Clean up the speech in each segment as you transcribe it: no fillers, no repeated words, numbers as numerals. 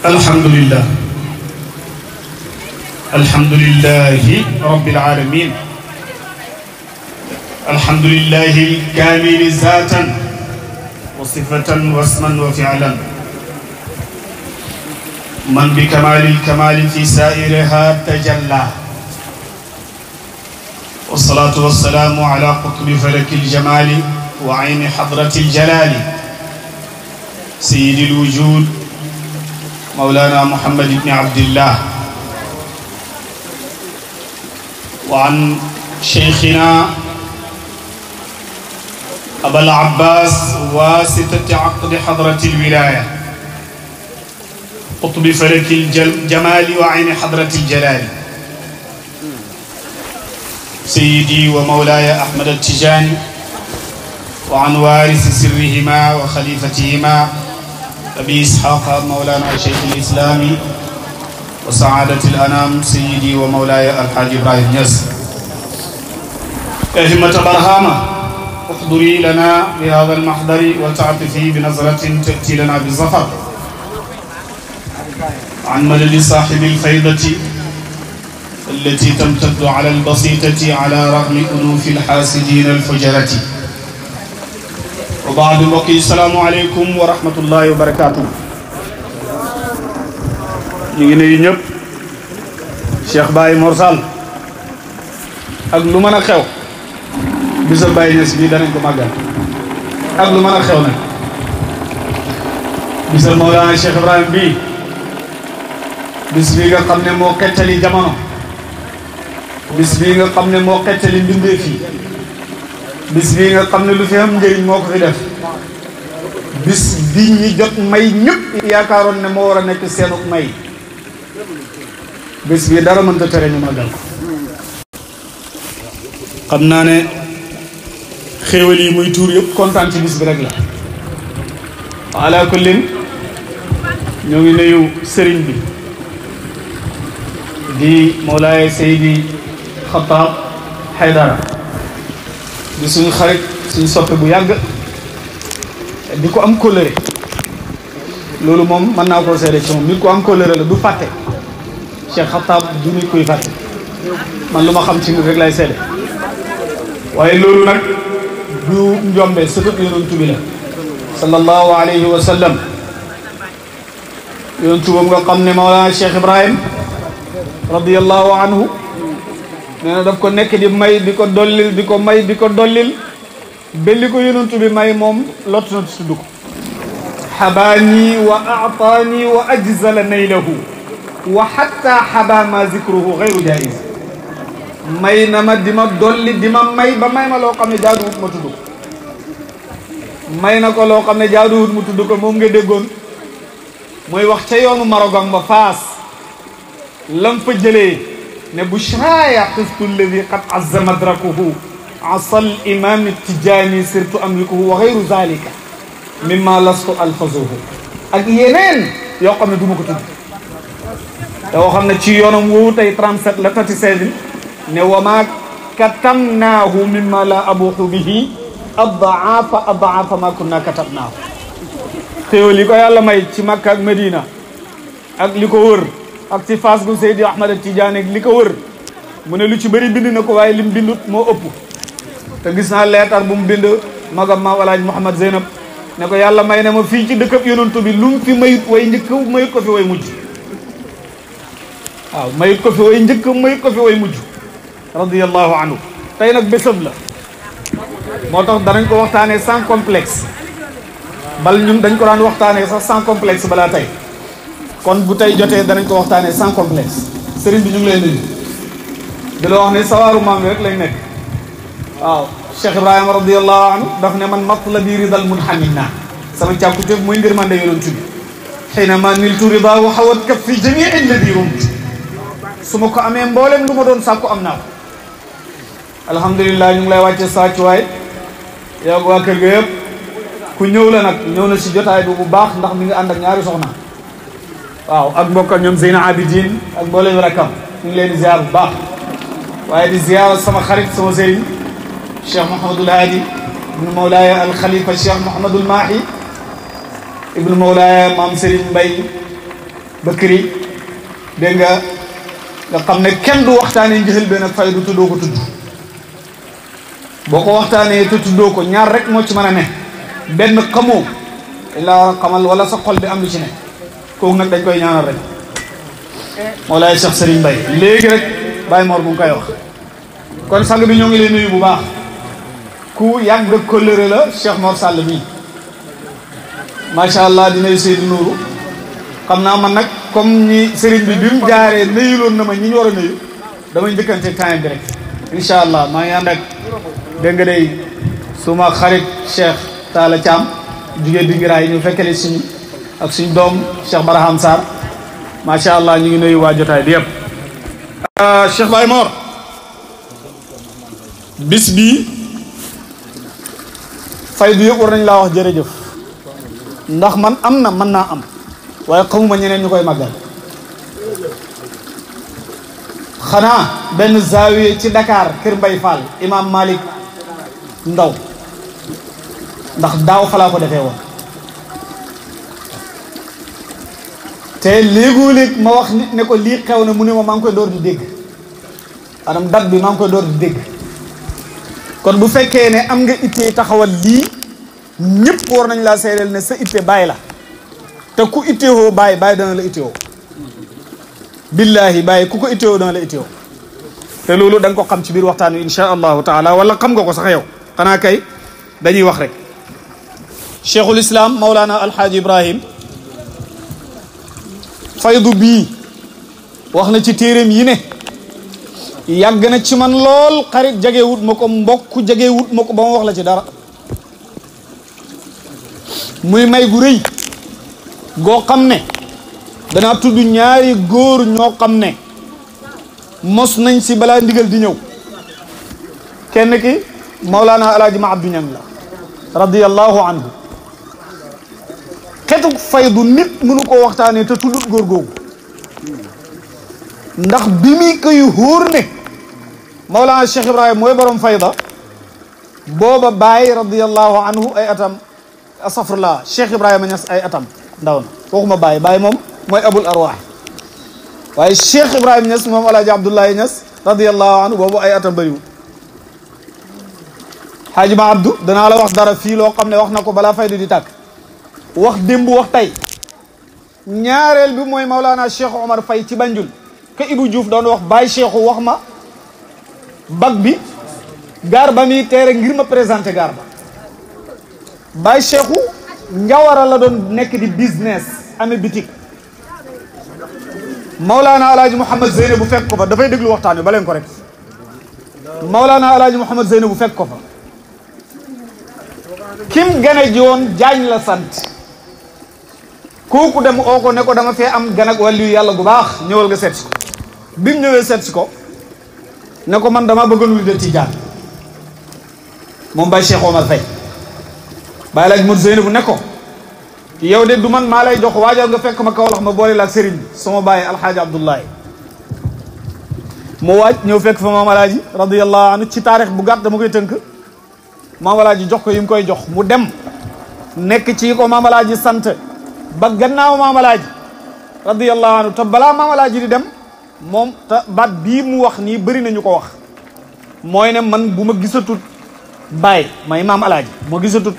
الحمد لله الحمد لله رب العالمين الحمد لله الكامل ذاتا وصفة واسما وفعلا من بكمال الكمال في سائرها تجلى والصلاة والسلام على قطب فلك الجمال وعين حضرة الجلال سيد الوجود مولانا محمد بن عبد الله وعن شيخنا أبا العباس واسطة عقد حضرة الولاية قطب فلك الجمال وعين حضرة الجلال سيدي ومولاي أحمد التجاني وعن وارث سرهما وخليفتهما أبي إسحاق مولانا شيخ الإسلام وسعادة الأنام سيدي ومولاي الحاج إبراهيم نياس أهمة برهامة احضري لنا بهذا المحضر وتعطفي بنظرة تأتي لنا بالظفر عن مدد صاحب الفيضة التي تمتد على البسيطة على رغم أنوف الحاسدين الفجرة وبعد بقي السلام عليكم ورحمة الله وبركاته نيجي نيب شيخ باي مرسال ak lu mën a xew bisal Baye Niass bi danañ ko màggal ak lu mën a xew nag bisal Mawlana Cheikh Ibrahim bi bis bi nga xam ne moo xettali jamono bis bi nga xam ne moo xettali mbindeef yi bis bi nga xam ne lu fi am njëriñ moo ko fi def bis bi ñi jot may ñëpp yaakaaroon ne moo war a nekk seenu may bis bi dara mënta tere ñu màggal ko xam naa ne xéewal yi muy tuur yëpp kontaan ci bis bi rek la ala kullin ñoo ngi nuyu sëriñ bi di Mawlaay Seydi Xataab Haydara di suñu xarit suñu soppe bu yàgg di ko am kóllëre loolu moom mën naa koo seede ci moom nit ko am kóllëre la du fàtte Cheikh Xataab du nit koy fàtte man lu ma xam ci nit rek lay seede waaye loolu nag du njombe sëtëb yonentu bi la sallallahu alayhi wa sallam yonentu boobu nga xam ne Mawlana Cheikh Ibrahim radiyallahu anhu nee na daf ko nekk di may di ko dollil di ko may di ko dollil belli ko yonentu bi may moom lott na tudd ko xabaani wa aataani wa ajzala naylahu wa xatta xaba ma zikruhu gayru jaiz may na ma di ma dolli di ma may ba may ma loo xam ne jaaduwut ma tudd ko may na ko loo xam ne jaaduwut mu tudd ko moom nga déggoon mooy wax ca yoonu Marogan ba Faas lam fa jëlee ne bushraaya xiftu alladi qad azza madrakuhu asal imam Tijaani sirtu amlikuhu wa gayru zalika mimma lastu alfazuhu ak yeneen yoo xam ne du ma ko tudd te woo xam ne ci yoonam woowu tey 37 la 37 ne wa ma katamnaahu mimma la abuxu bihi adaafa ma kunna katabnaahu xéewal yi ko yàlla may ci Makka ak Medina ak li ko wër ak ci Faas gu Seydi Ahmad Tijaani ak li ko wër mu ne lu ci bëri bind na ko waaye lim bindut moo ëpp te gis naa leetar bu mu bind magam ma walaaj Mouhamad Zeynab ne ko yàlla may ne ma fii ci dëkkab yonantu bi lu mu fi mayut way njëkk mayut ko fi way mujj waaw mayut ko fi way njëkk mayut ko fi way mujj radiyallahu anhu tey nag bésam la moo tax danañ ko waxtaanee sans complexe bal ñun dañ ko daan waxtaanee sax sans complexe balaa tey kon bu tey jotee danañ ko waxtaanee sans complexe sëriñ bi ñu ngi lay nuyu di la wax ne sawaaru maam bi rek lañ nekk waaw Cheikh Ibrahima radiyallahu anhu daf ne man matlabi ridal munhamina sama càkkutéef mooy ngërmande yonent bi xiinama niltu rida wa xawat kaf fi jamii alladi rumtu su ma ko amee mboolem lu ma doon sàkku am naa ko alhamdulilah ñu ngi lay wàcce sàccuwaay yow waa kër ga yëpp ku ñëw la nag ñëw na si jotaay bi bu baax ndax mi ngi ànd ak ñaari soxna waaw ak mbokkam ñoom Zeyna Abidin ak mboolem rakam ñu ngi leen di ziar bu baax waaye di ziar sama xarit sama sëriñ Cheikh Mouhamadul Hadi ibnu Mawlaaya al Khalifa Cheikh Mouhamadul Mahi ibnu Mawlaaya maam Serigne Mbaye Bakri dégg nga xam ne kenn du waxtaanee njëxal benn ak faydu tuddoo ko tudd boo ko waxtaanee te tuddoo ko ñaar rek moo ci mën a ne benn xamoo la war a xamal wala sa xol bi am lu ci ne kooku nag dañ koy ñaanal rek Mawlaay Cheikh Serigne Mbaye léegi rek Baye Mor bu ngi koy wax kon sang bi ñoo ngi leen nuyu bu baax ku yàgg kóllëre la Cheikh Mor Sall mii macha allah dinay Seydou Nourou xam naa man nag comme ñi Serigne bi mu jaaree nuyuloon na ma ñi ñu war a nuyu damay njëkkante temps bi rek incha allah maa ngi ànd ak dégg nga day suma xarit Cheikh Talla Thiam jugee Dingiraay ñu fekkale suñu ak suñ doom Cheikh Baraham Sarr macha allah ñu ngi nuyu waa jotaay bi yëpp. Cheikh Baye Mor bis bii faydu yëpp war nañ laa wax jërëjëf ndax man am na mën naa am waaye xamuma ñeneen ñu koy màggal xanaa benn zaawiye ci Dakar Kër Mbay Fall Imam Malik Ndaw ndax daaw fa laa ko defee woon te léegoo-léeg ma wax nit ne ko lii xew na mu ne ma maa ngi koy door di dégg anam dat bi maa ngi koy door di dégg kon bu fekkee ne am nga ittee taxawal lii ñëpp war nañ laa seedeel ne sa itte bàyyi la te ku ittewoo bàyyi dana la ittewoo billaahi bàyyi ku ko ittewoo dana la ittewoo te loolu da nga ko xam ci biir waxtaan wi insha allahu taala wala xam nga ko sax yow xanaa kay dañuy wax rek cheikhul islam Mawlana Alhaaji Ibrahim faydu bii wax na ci téeréem yi ne yàgg na ci man lool xarit jegewut ma ko mbokk jegewut ma ko ba ma wax la ci dara muy may gu rëy goo xam ne danaa tudd ñaari góor ñoo xam ne mos nañ si balaa ndigal di ñëw kenn ki Mawlana Alaaji Ma Abdou Ñang la radiyallahu anhu xetu faydu nit mënu koo waxtaanee te tuddut góor googu ndax bi muy koy hóor ne Mawlana Cheikh Ibrahima mooy borom fayda booba Baay radiyallahu anhu ay atam asafrullah Cheikh Ibrahima Niass ay atam ndaw na waxuma Baay moom mooy abul arwaax waaye Cheikh Ibrahima Niass moom Alaaji Abdoulaye Niass radiyallahu anhu boobu ay atam bëriwul Xaaji Ma Abdou danaa la wax dara fii loo xam ne wax na ko balaa faydu di tàkk wax démb wax tey ñaareel bi mooy Mawlana Cheikh Omar Faye ci Banjul ke Ibou Diouf doon wax Baye Cheikhou wax ma bag bi gaar ba muy teere ngir ma présenté gaar ba Baye Cheikhou njawara la doon nekk di business amee bitik Mawlana Alaaji Mouhamed Zeyne bu fekk ko fa dafay déglu waxtaan wi ba leen ko rek Mawlana Alaaji Mouhamed Zeyne bu fekk ko fa kim gane ji woon jaañ la sant kooku dem oo ko ne ko dama fee am gan ak wàllu yàlla gu baax ñëwal nga seet si ko bi mu ñëwee seet si ko ne ko man dama bëgg lu de Tijaan moom Baye Cheikh Omar Faye Baye Alaaji Mouhamed Zeyne bu ne ko yow de du man maa lay jox waajal nga fekk ma Kawlax ma boole la ak sëriñ bi sama baay Alxaaji Abdoulaye mu waaj ñëw fekk fa maam Alaaji radiyallahu anhu ci taarix bu gàtt dama koy tënk maam Alaaji jox ko yi mu koy jox mu dem nekk ci ko maam Alaaji sant ba gannaaw maam Alaaji radiyallahu anhu te balaa maam Alaaji di dem moom te baat bii mu wax nii bëri nañu ko wax mooy ne man bu ma gisatut baay may maam Alaaji moo gisatut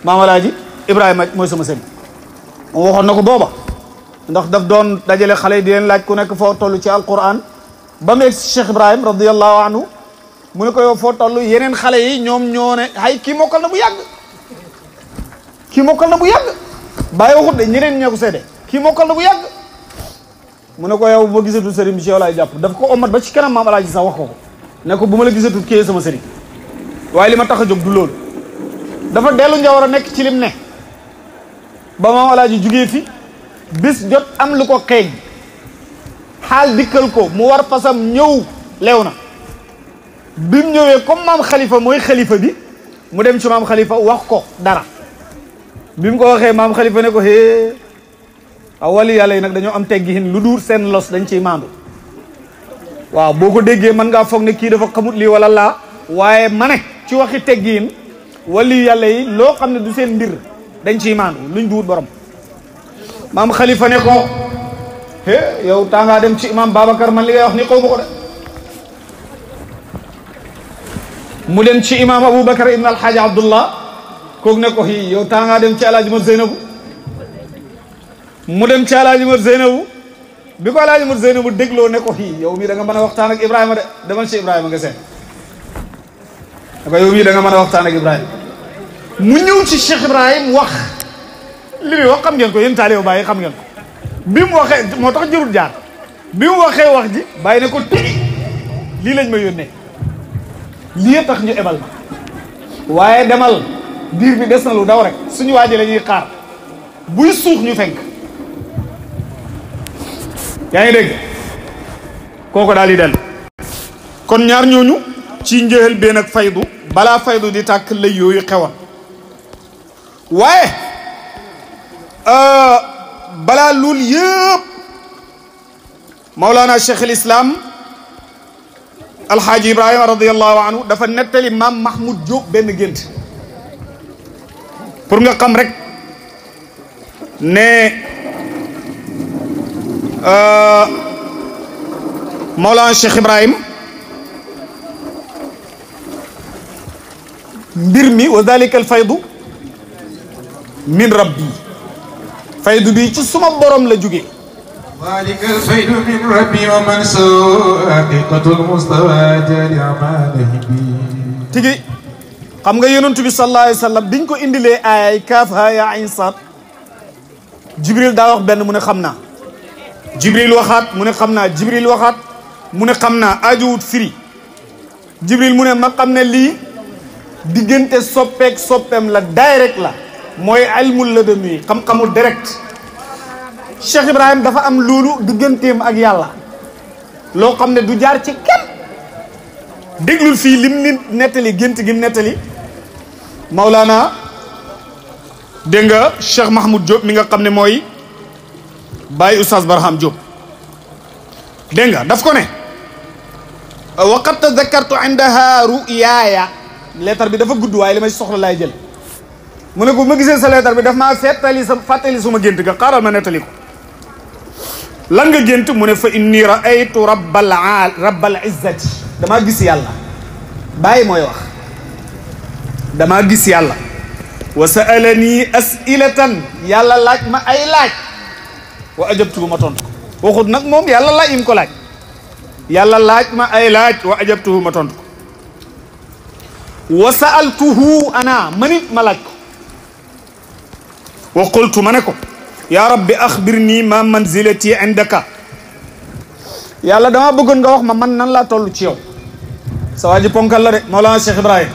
maam Alaaji Ibrahima mooy sama sëriñ moom waxoon na ko booba ndax daf doon dajale xale yi di leen laaj ku nekk foo toll ci alquran ba mu egg si Cheikh Ibrahim radiyallahu anhu mu ne ko yow foo toll yeneen xale yi ñoom ñoo ne ay kii mokkal na bu yàgg kii mokkal na bu yàgg bàyyi waxut de ñeneen ñee ko seede kii mokkal na bu yàgg mu ne ko yow bu ma gisatul sëriñ bi ci yow laay jàpp daf ko omat ba ci kanam maam Alaaji sax wax ko ne ko bu ma la gisatul kii sama sëriñ waaye li ma tax a jóg du loolu dafa dellu njawar a nekk ci lim ne ba maam Alaaji jugee fi bis jot am lu ko xeeñ xaal dikkal ko mu war fasam ñëw lew na bi mu ñëwee comme maam xalifa mooy xalifa bi mu dem ci maam xalifa wax ko dara bi mu ko waxee maam xalifa ne ko hee wali yàlla yi nag dañoo am teggiin lu duur seen los dañ ciy maandu waaw boo ko déggee mën ngaa foog ne kii dafa xamut lii wala laa waaye ma ne ci waxi teggiin wali yàlla yi loo xam ne du seen mbir dañ ciy maandu luñ duwut borom maam xalifa ne ko yow taa ngaa dem ci imam Babacar man li ngay wax ni xaw ma ko de. mu dem ci imam Aboubacar ibn alhaaji Abdullah kooku ne ko yow taa ngaa dem ci alaaji Mat Zeynabu. mu dem ci alaaji Mat Zeynabu bi ko alaaji Mat Zeynabu dégloo ne ko yow mii da nga mën a waxtaan ak Ibrahima de demal ci Ibrahima nga seet. da ko yow mii da nga mën a waxtaan ak Ibrahima. mu ñëw ci Cheikh Ibrahim wax li muy wax xam ngeen ko yéen taalibe Baay xam ngeen ko. bi mu waxee moo tax jërul jaar bi mu waxee wax ji bàyyi ne ko tigi lii lañ ma yónnee lii tax ñu ebal ma waaye demal biir bi des na lu daw rek suñu waaji la ñuy xaar buy suux ñu fenk yaa ngi dégg kooko daal di dellu kon ñaar ñooñu ci njëhal benn ak faydu balaa faydu di tàkk lay yooyu xewoon waaye balaa loolu yëpp Mawlana Cheikh al Islam Alxaaji Ibrahima radiyallahu anhu dafa nettali maam Mahmoud Diop benn gént pour nga xam rek ne Mawlana Cheikh Ibrahim mbir mi wa dalika al faydu min rabbi faydu bi ci suma borom la jóge ذلك الفيد من ربي ومن حقيقة المستوى جاري أعماله بي tigi xam nga yonent bi sallallahu alayhi wa sallam biñ ko indilee aayay kaaf haa yaa ayn saad Jibril daa wax benn mu ne xam naa Jibril waxaat mu ne xam naa Jibril waxaat mu ne xam naa ajuwut firi Jibril mu ne ma xam ne lii diggante soppeek soppeem la direct la mooy ilmul laduni xam-xamul direct Cheikh Ibrahim dafa am loolu digganteem ak yàlla loo xam ne du jaar ci kenn déglul fii lim ni nettali gént gi mu nettali Maulana dégg nga Cheikh Mahmoud Diop mi nga xam ne mooy Baye Oustaz Barham Diop dégg nga daf ko ne wa qad tadakkartu indaha ruyaaya leetar bi dafa gudd waaye li may soxla laay jël mu ne ko ma gisee sa leetar bi daf maa fàttali suma gént ga xaaral ma nettali ko lan nga gént mu ne fa inni raaytu rabbal izzati damaa gis yàlla bàyyi mooy wax damaa gis yàlla wa sa'alani as'ilatan yàlla laaj ma ay laaj wa ajabtuhu ma tontu ko waxut nag moom yàlla laaj im ko laaj yàlla laaj ma ay laaj wa ajabtuhu ma tontu ko wa sa'altuhu ana manit ma laaj ko wa qultu ma ne ko yaa rabbi axbirni ma manzilati indaka yàlla dama bëggoon nga wax ma man nan laa toll ci yow sa waa ji ponkal la de Mawlana Cheikh Ibrahim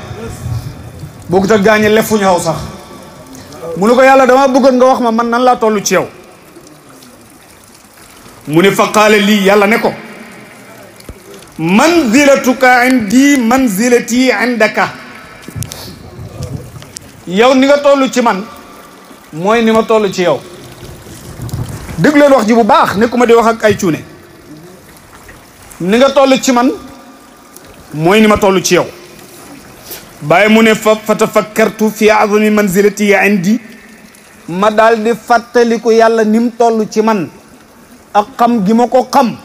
bokkut ak gaañe lefuñu xaw sax mu ne ko yàlla dama bëggoon nga wax ma man nan laa toll ci yow mu ne fa qaala lii yàlla ne ko manzilatuka indi manzilati indaka yow ni nga toll ci man mooy ni ma toll ci yow déglu leen wax ji bu baax nekkuma di wax ak ay cuune ni nga toll ci man mooy ni ma toll ci yow bàyyi mu ne fa tafakkartu fi azami manzilati indi ma daal di fàttaliku yàlla ni mu toll ci man ak xam gi ma ko xam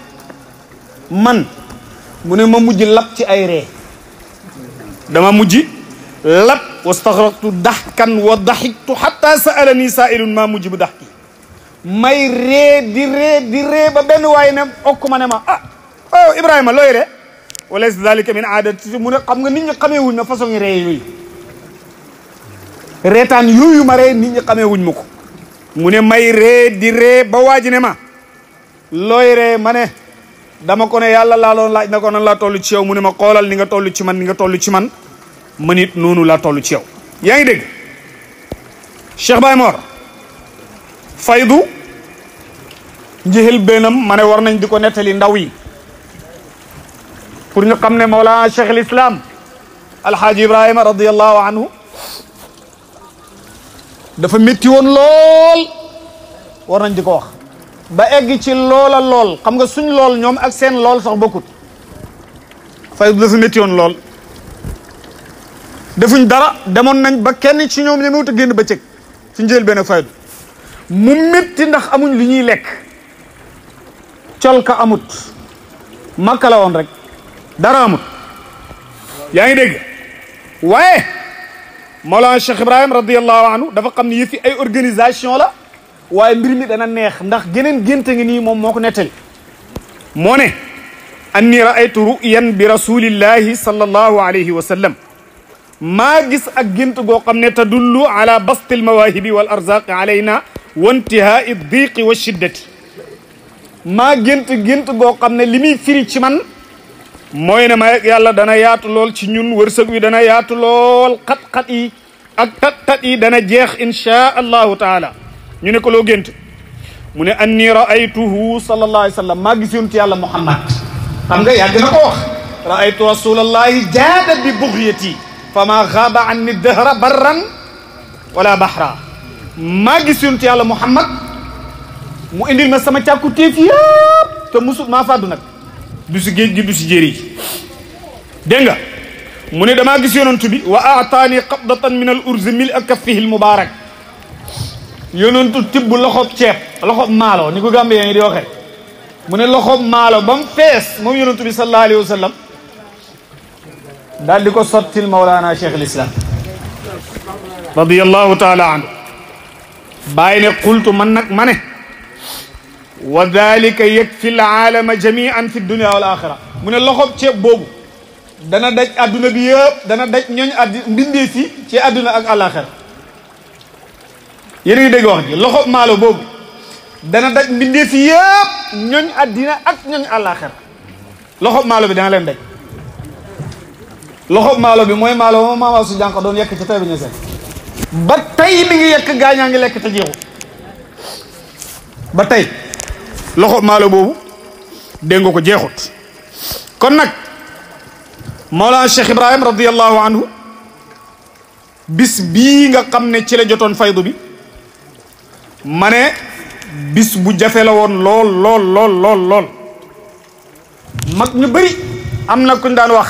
man mu ne ma mujj lap ci ay ree dama mujj lap wastaxraqtu daxkan wa daxiktu xatta sa'alani saa'ilun maa mujj bu daxki may di ree ba benn waaye ne okk ma ne ma oh Ibrahima looy ree wa laysa dalika min aadati mu ne xam nga nit ñi xamee wuñ ma façon ree yooyu reetaan yooyu ma ree nit ñi xamee wuñ ma ko mu ne may di ree ba waaji ne ma looy ree ma ne dama ko ne yàlla laa loon laaj na ko nan laa toll ci yow mu ne ma xoolal ni nga toll ci man ni nga toll ci man man it noonu laa toll ci yow yaa ngi dégg Cheikh Baye Mor faydu njëxel benam ma ne war nañ di ko nettali ndaw yi pour ñu xam ne Mawlana Cheikh al Islam Alhaaji Ibrahima radiyallahu anhu dafa métti woon lool war nañ di ko wax ba egg ci loola lool xam nga suñ lool ñoom ak seen lool sax bokkut faydu dafa métti woon lool defuñ dara demoon nañ ba kenn ci ñoom ñemewut a génn bëccëg ci njël benn faydu mu métti ndax amuñ lu ñuy lekk colka amut Makka la woon rek dara amut yaa ngi dégg waaye Mawlana Cheikh Ibrahim radiyallahu anhu dafa xam ne yëfi ay organisation la waaye mbir mi dana neex ndax geneen gént ngi nii moom moo ko nettali moo ne anni raaytu ru'yan bi rasulillahi sallallahu alayhi wa sallam maa gis ak gént goo xam ne tadullu ala basti almawahibi wal arzaqi alayna wa intihaai diqi wa shiddati maa gént goo xam ne li muy firi ci man mooy ne ma yàlla dana yaatu lool ci ñun wërsëg wi dana yaatu lool xat-xat yi ak tat-tat yi dana jeex inchaa allahu taala ñu ne ko loo gént mu ne anni raaytuhu sallallahu alayhi wa sallam maa gis yonent yàlla Muhammad xam nga yàgg na ko wax raaytu rasulallahi jaada bi bugyati fa ma xaaba anni dahra barran wala bahra maa gis yonent yàlla Muhammad mu indil ma sama càkku téef yëpp te musul maa fàddu nag du si géej gi du si jéeri ji dégg nga mu ne damaa gis yonantu bi wa aataani qabdatan min al urzi mil ak kaffihi al mubarak yonantu tibb loxob ceeb loxob maalo ni ko Gambien yi di waxee mu ne loxob maalo ba mu fees moom yonantu bi sallallahu alayhi wa sallam daal di ko sottil Mawlana Cheikh al Islam radiyallahu taala anhu bàyyi ne qultu man nag ma ne wa dalika yakfi al aalama jamian fi dunia wal axira mu ne loxob ceeb boobu dana daj adduna bi yëpp dana daj ñooñ addi mbindee fi ci adduna ak àlaxira yéen a ngi dégg wax ji loxob maalo boobu dana daj mbindee fi yëpp ñooñ addina ak ñooñ àlaxira loxob maalo bi dana leen daj loxob maalo bi mooy maalo moom maama su jànq doon yekk ci tay bi ñu seen ba tey mi ngi yekk gaañaa ngi lekk te jeexu ba tey loxob maalo boobu dégg nga ko jeexut kon nag Mawlana Cheikh Ibrahim radiyallahu anhu bis bii nga xam ne ci la jotoon faydu bi ma ne bis bu jafe la woon lool mag ñu bëri am na kuñ daan wax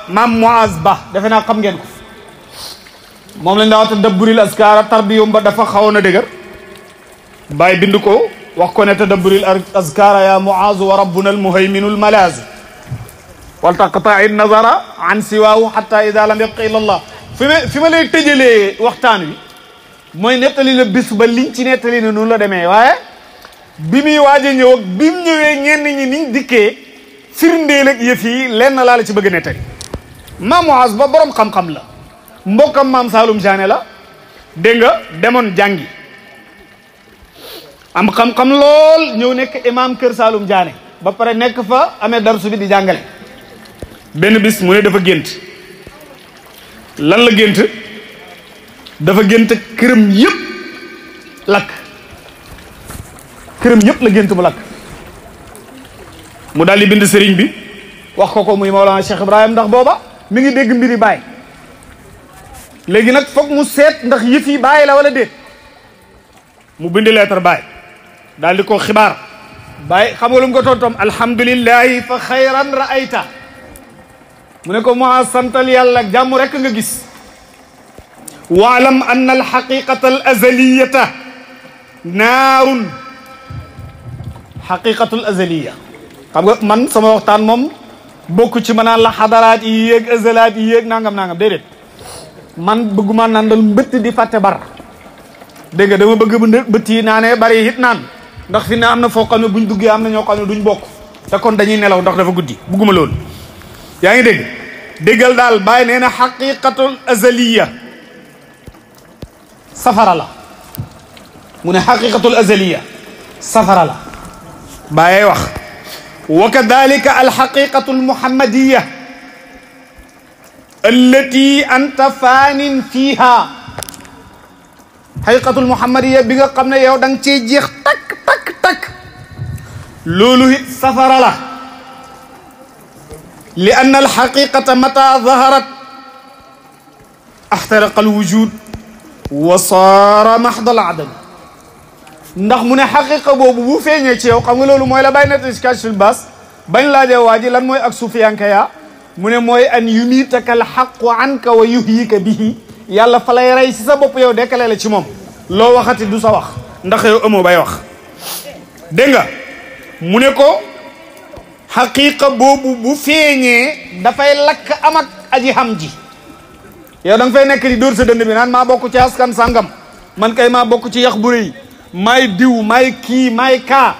maam Muaz Ba defe naa xam ngeen ko moom lañ daa wax tadabburil askara tarbiyum ba dafa xawoon a dëgër bàyyi bind ko wax ko ne tadabburil askara ya Muaz wa rabbuna almuhayminul malaazu wal taqta'i nazara an siwaahu hatta ida lam yabqa illa allah fi ma lay tëjalee waxtaan wi mooy nettali la bis ba liñ ci nettali ne noonu la demee waaye bi muy waaj a ñëw ak bi mu ñëwee ñenn ñi niñ dikkee firndeel ak yëf yi lenn laa la ci bëgg a nettali maam Muaz Ba borom xam-xam la mbokkam maam Saalum Diané la dégg nga demoon jàngi am xam-xam lool ñëw nekk imam kër Saalum Diané ba pare nekk fa amee darsu bi di jàngale benn bis mu ne dafa gént lan la gént dafa gént këram yëpp lakk këram yëpp la gént mu lakk mu daal di bind sëriñ bi wax ko muy Mawlana Cheikh Ibrahim ndax booba mi ngi dégg mbiri baay léegi nag foog mu seet ndax yëf yi baay la wala déet mu bind lettre baay daal di ko xibaar baay xam nga lu mu ko tontoom alhamdulillahi fa xayran raayta mu ne ko maa santal yàlla jàmm rek nga gis waalam an alxaqiqata al azaliyata naarun xaqiqatul azaliya xam nga man sama waxtaan moom bokk ci ma naan la xadaraat yi yéeg azalaat yi yéeg nangam déedéet man bëgguma nandal mbëtt di fàtte bar dégg nga dama bëgg mbëtt yi naanee bari it naan ndax fi ne am na foo xam ne buñ duggee am na ñoo xam ne duñ bokk te kon dañuy nelaw ndax dafa guddi bëgguma loolu yaa ngi dégg déggal daal bàyyi nee na xaqiqatul azaliya safara la mu ne xaqiqatul azaliya safara la bàyyee wax wa kadalika alxaqiqatul muhammadiya allati anta faanin fiiha xaqiqatul muhammadiya bi nga xam ne yow da nga cee jeex takk loolu it safara la li anna alxaqiqata mata zaharat axtaraqa alwujud wa saara maxdal adam ndax mu ne xaqiqa boobu bu feeñee ci yow xam nga loolu mooy la bàyyi net iskashfil baas bañ laajee waa ji lan mooy ak suufiyanka yaa mu ne mooy an yumiitaka alxaqu anka wa yuhyika bihi yàlla fa lay rey si sa bopp yow dekkale la ci moom loo waxati du sa wax ndax yow amoo bay wax dégg nga mu ne ko xaqiqa boobu bu feeñee dafay lakk am ak aji xam ji yow da nga fay nekk di dóor sa dënd bi naan maa bokk ci askan sàngam man kay maa bokk ci yax bu rëy maay diw maay kii maay kaa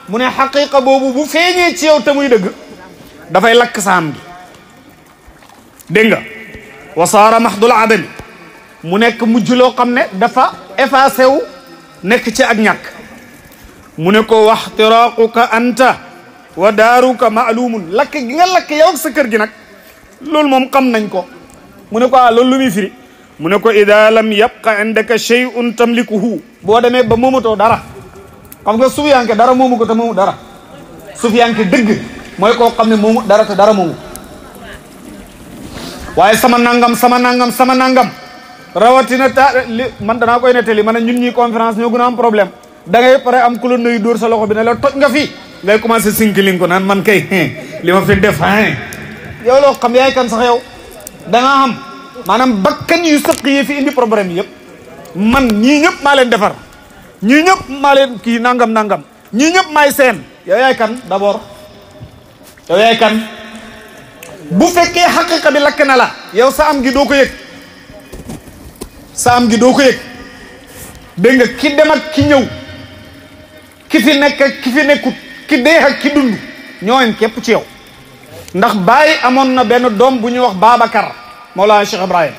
mu ne xaqiqa boobu bu feeñee ci yow te muy dëgg dafay lakk sa am gi dégg nga wasaara mahdul adami mu nekk mujj loo xam ne dafa effacé wu nekk ci ak ñàkk mu ne ko waxtiraaquka anta wa daaruka maalumun lakk gi nga lakk yow ak sa kër gi nag loolu moom xam nañ ko mu ne ko loolu lu muy firi mu ne ko ida lam yabqa indaka shay'un tamlikuhu boo demee ba moomatoo dara xam nga sufiyanke dara moomu ko te moomu dara sufiyanke dëgg mooy koo xam ne moomu dara te dara moomu waaye sama nangam rawatina man danaa koy nettali man ñun ñi conférence ñoo gën a am problème da ngay pare am ku la nuyu dóor sa loxo bi ne la toj nga fi ngay commencé sinkiling ko naan man kay li ma fi def yow loo xam yaay kan sax yow da nga xam maanaam bakkan yu sëq yi fi indi problème yëpp man ñii ñëpp maa leen defar ñii ñëpp maa leen kii nangam ñii ñëpp maay seen yow yaay kan d'abord yow yaay kan bu fekkee xaqiqa bi lakk na la yow sa am gi doo ko yëg dégg nga ki dem ak ki ñëw ki fi nekk ak ki fi nekkut ki dee ak ki dund ñooñ képp ci yow ndax Baye amoon na benn doom bu ñuy wax Babacar Mawlana Cheikh Ibrahim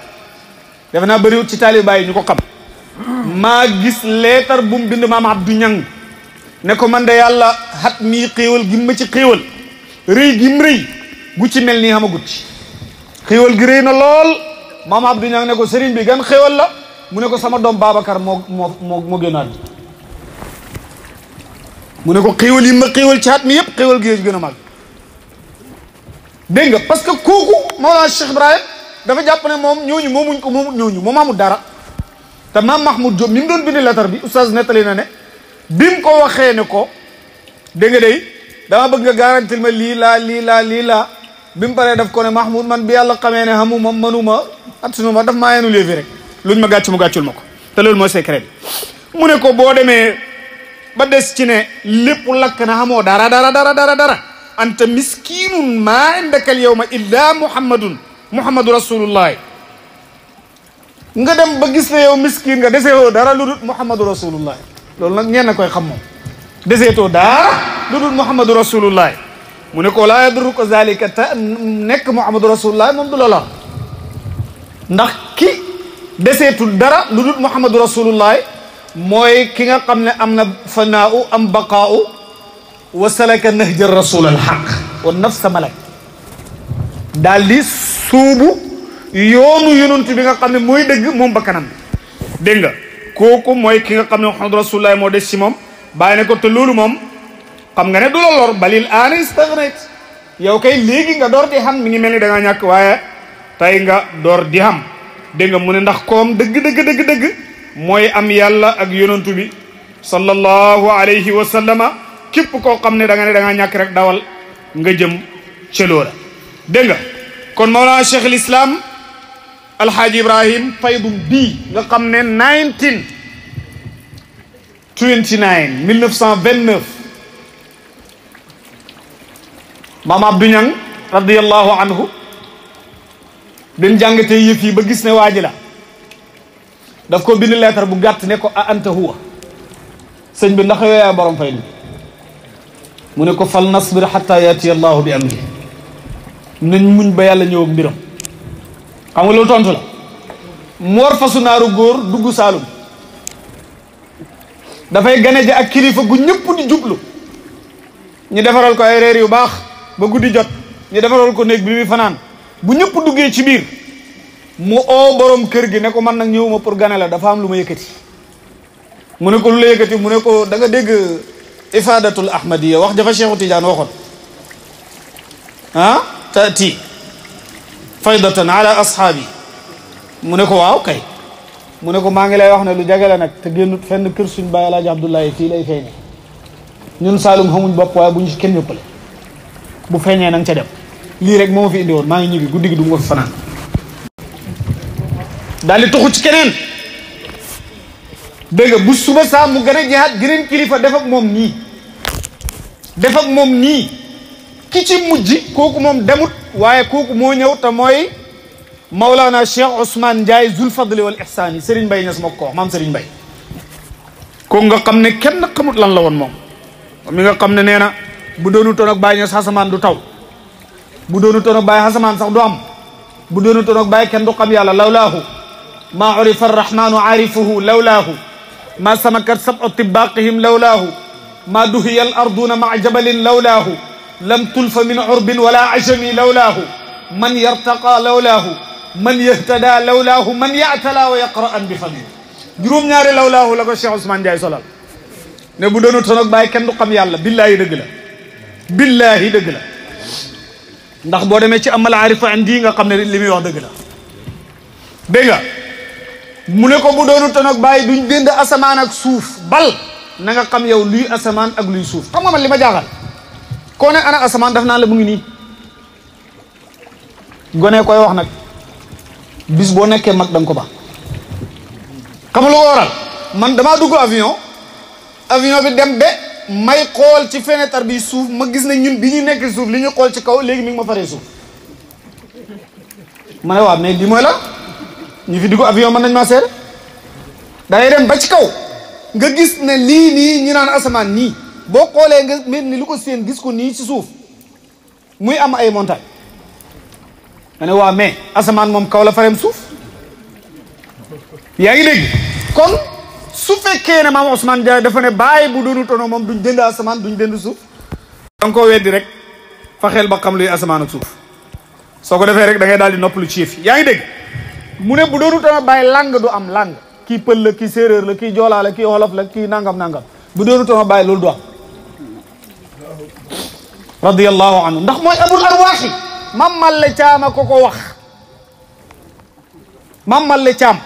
defe naa bëriwut ci taalibe Baye ñu ko xam maa gis leetar bu mu bind maam Abdou Ñang ne ko man de yàlla xat mii xéewal gi ma ci xéewal rëy gi mu rëy gu ci mel nii xamagut ci xéewal gi rëy na lool maam Abdou Ñang ne ko sëriñ bi gan xéewal la mu ne ko sama doom Babacar moo génnaat mu ne ko xéewal yi ma xéewal ci at mi yëpp xéewal gi gën a mag dégg nga parce que kooku Mawlana Cheikh Ibrahim dafa jàpp ne moom ñooñu moomuñ ko moomut ñooñu moom amul dara te maam Mahmoud Diop mi mu doon bind lettre bi oustaz nettali na ne bi mu ko waxee ne ko dégg nga day dama bëgg nga garantil ma lii laa bi mu paree daf ko ne Mahmoud man bi yàlla xamee ne xamuma manuma attunuma daf maa yenu léefi rek luñ ma gàccu mu gàccul ma ko te loolu mooy secret bi mu ne ko boo demee ba des ci ne lépp lakk na xamoo dara anta miskinun maa indaka al yawma illa muhammadu rasulullahi nga dem ba gis ne yow miskin nga deseetoo dara lu dul muhammadu rasulullahi loolu nag ñenn koy xam moom deseetoo dara lu dul muhammadu rasulullahi mu ne ko laa yadurruka zalika te nekk muhammadu rasulullahi moom du la lor ndax ki deseetul dara lu dul muhammadu rasulullahi mooy ki nga xam ne am na fanaaw am baqaaw wa salaka nahja rasul al haq wa nafsa malak daal di suubu yoonu yonent bi nga xam ne mooy dëgg moom bakkanam dégg nga kooku mooy ki nga xam ne muhammadu rasulullah moo des ci moom bàyyi ne ko te loolu moom xam nga ne du la lor balil aana istagnayt yow kay léegi nga door di xam mi ngi mel ni da nga ñàkk waaye tey nga door di xam dégg nga mu ne ndax koom dëgg mooy am yàlla ak yonantu bi sallallahu alayhi wa sallama képp koo xam ne da nga ne da nga ñàkk rek dawal nga jëm ca loola dégg nga kon Mawlana Cheikh al Islam Alhaaji Ibrahim faydum bii nga xam ne 1929 maam Abdou Ñang radiyallahu anhu bi mu jàngatee yëf yi ba gis ne waa ji la daf ko bind lettre bu gàtt ne ko a anta huwa sëñ bi ndax yooyaa borom faydu mu ne ko fal nasbir hatta yati allahu bi amri nañ muñ ba yàlla ñëw ak mbiram xam nga loolu tontu la mu war fasu naaru góor dugg Saalum dafay gane ji ak kilifa gu ñëpp di jublu ñu defaral ko ay reer yu baax ba guddi jot ñu defaral ko néeg bi muy fanaan bu ñëpp duggee ci biir mu oo borom kër gi ne ko man nag ñëwuma pour gane la dafa am lu ma yëkkati mu ne ko lu la yëkkati mu ne ko da nga dégg ifadatul ahmadiya wax jafa Cheikhu Tidiane waxoon taati faydatan ala ashaabi mu ne ko waaw kay mu ne ko maa ngi lay wax ne lu jagale nag te génnut fenn kër suñ Baay Alaaji Abdoulaye fii lay feeñee ñun Saalum xamuñ bopp waaye bu ñu kenn ñëppale bu feeñee na nga ca dem lii rek moo ma fi indi woon maa ngi ñibbi guddi gi du ma fi fanaan daal di tuxu ci keneen dégg nga bu suba saa mu gën a jihaat geneen kilifa def ak moom nii def ak moom nii ki ci mujj kooku moom demut waaye kooku moo ñëw te mooy Mawlana Cheikh Ousmane Ndiaye Zul Fadli wal Ihsani Serigne Mbaye Niass moo ko wax maam Serigne Mbaye kooku nga xam ne kenn xamut lan la woon moom mi nga xam ne nee na bu doonu toon ak Baye Niass asamaan du taw bu doonu toon ak Baye asamaan sax du am bu doonu toon ak Baye kenn du xam yàlla lawlaahu maa urifa arrahmanu aarifuhu lawlaahu maa samakat sab'u tibaqihim lawlaahu maa duhiya al arduna maa jabalin lawlaahu lam tulfa min urbin wala ajami lawlaahu man yartaqa lawlaahu man yahtada lawlaahu man ya'tala wa yaqra'an bi fadli juróom-ñaari lawlaahu la ko Cheikh Ousmane Ndiaye solal ne bu doonu toon ak Baye kenn du xam yàlla billaahi dëgg la billaahi dëgg la ndax boo demee ci amal arifa indi nga xam ne li muy wax dëgg la dégg nga mu ne ko bu doonu toon ak Baye duñ dënd asamaan ak suuf bal na nga xam yow luy asamaan ak luy suuf xam nga man li ma jaaxal koo ne ana asamaan daf naan la mu ngi nii gone koy wax nag bis boo nekkee mag da nga ko ba xam nga lu ko waral man damaa dugg avion bi dem ba may xool ci fenêtre bi suuf ma gis ne ñun bi ñu nekk suuf li ñu xool ci kaw léegi mi ngi ma faree suuf ma ne waaw mais lii mooy la ñu fi dugg avion mën nañ maa seere dangay dem ba ci kaw nga gis ne lii nii ñu naan asamaan nii boo xoolee nga mel ni lu ko seen gis ko nii ci suuf muy am ay montagne ma ne waaw mais asamaan moom kaw la fareem suuf yaa ngi dégg kon su fekkee ne maam Ousmane Ndiaye dafa ne Baye bu doonu tono moom duñ dënd asamaan duñ dënd suuf danga koo weddi rek faxeel ba xam luy asamaan ak suuf soo ko defee rek da ngay daal di noppalu ci yëf yaa ngi dégg mu ne bu doonu tono Baye lang du am lang kii pël la kii séeréer la kii joolaa la kii wolof la kii nangam bu doonu tono Baye loolu du am radiyallahu anhu ndax mooy abul arwaaxi mam Malle Caam a ko wax mam Malle Caam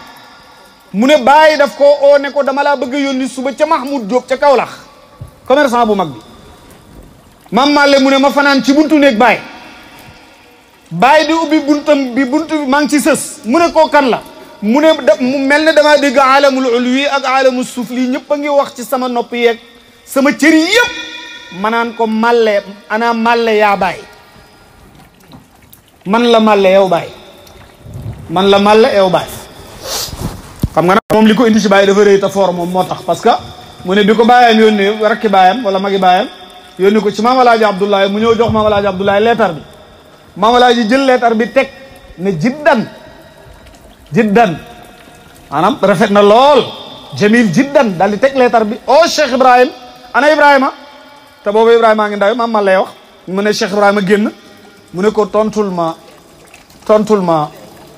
mu ne Baye daf ko oo ne ko dama laa bëgg a yónni suba ca Mahmoud Diop ca Kaolack commerçant bu mag bi mam Malle mu ne ma fanaan ci buntu néeg Baye di ubbi buntam bi buntu bi maa ngi ci sës mu ne koo kan la mu ne mu mel ne damaa dégg aalamul ulwi ak aalamul sufli ñëpp a ngi wax ci sama nopp yeeg sama cër yëpp ma naan ko Malle ana Malle yaa Baye man la Malle yow Baye man la Malle yow Baye xam nga nag moom li ko indi ci Baye dafa rëy te fort moom moo tax parce que mu ne bi ko baayam yónnee rakki baayam wala magi baayam yónni ko ci Maam Alaaji Abdoulaye mu ñëw jox Maam Alaaji Abdoulaye leetar bi Maam Alaaji jël leetar bi teg ne jiddan maanaam rafet na lool jamil jiddan daal di teg leetar bi o Cheikh Ibrahim ana Ibrahima te boobu Ibrahima a ngi ndaw maam man lay wax mu ne Cheikh Ibrahima génn mu ne ko tontul ma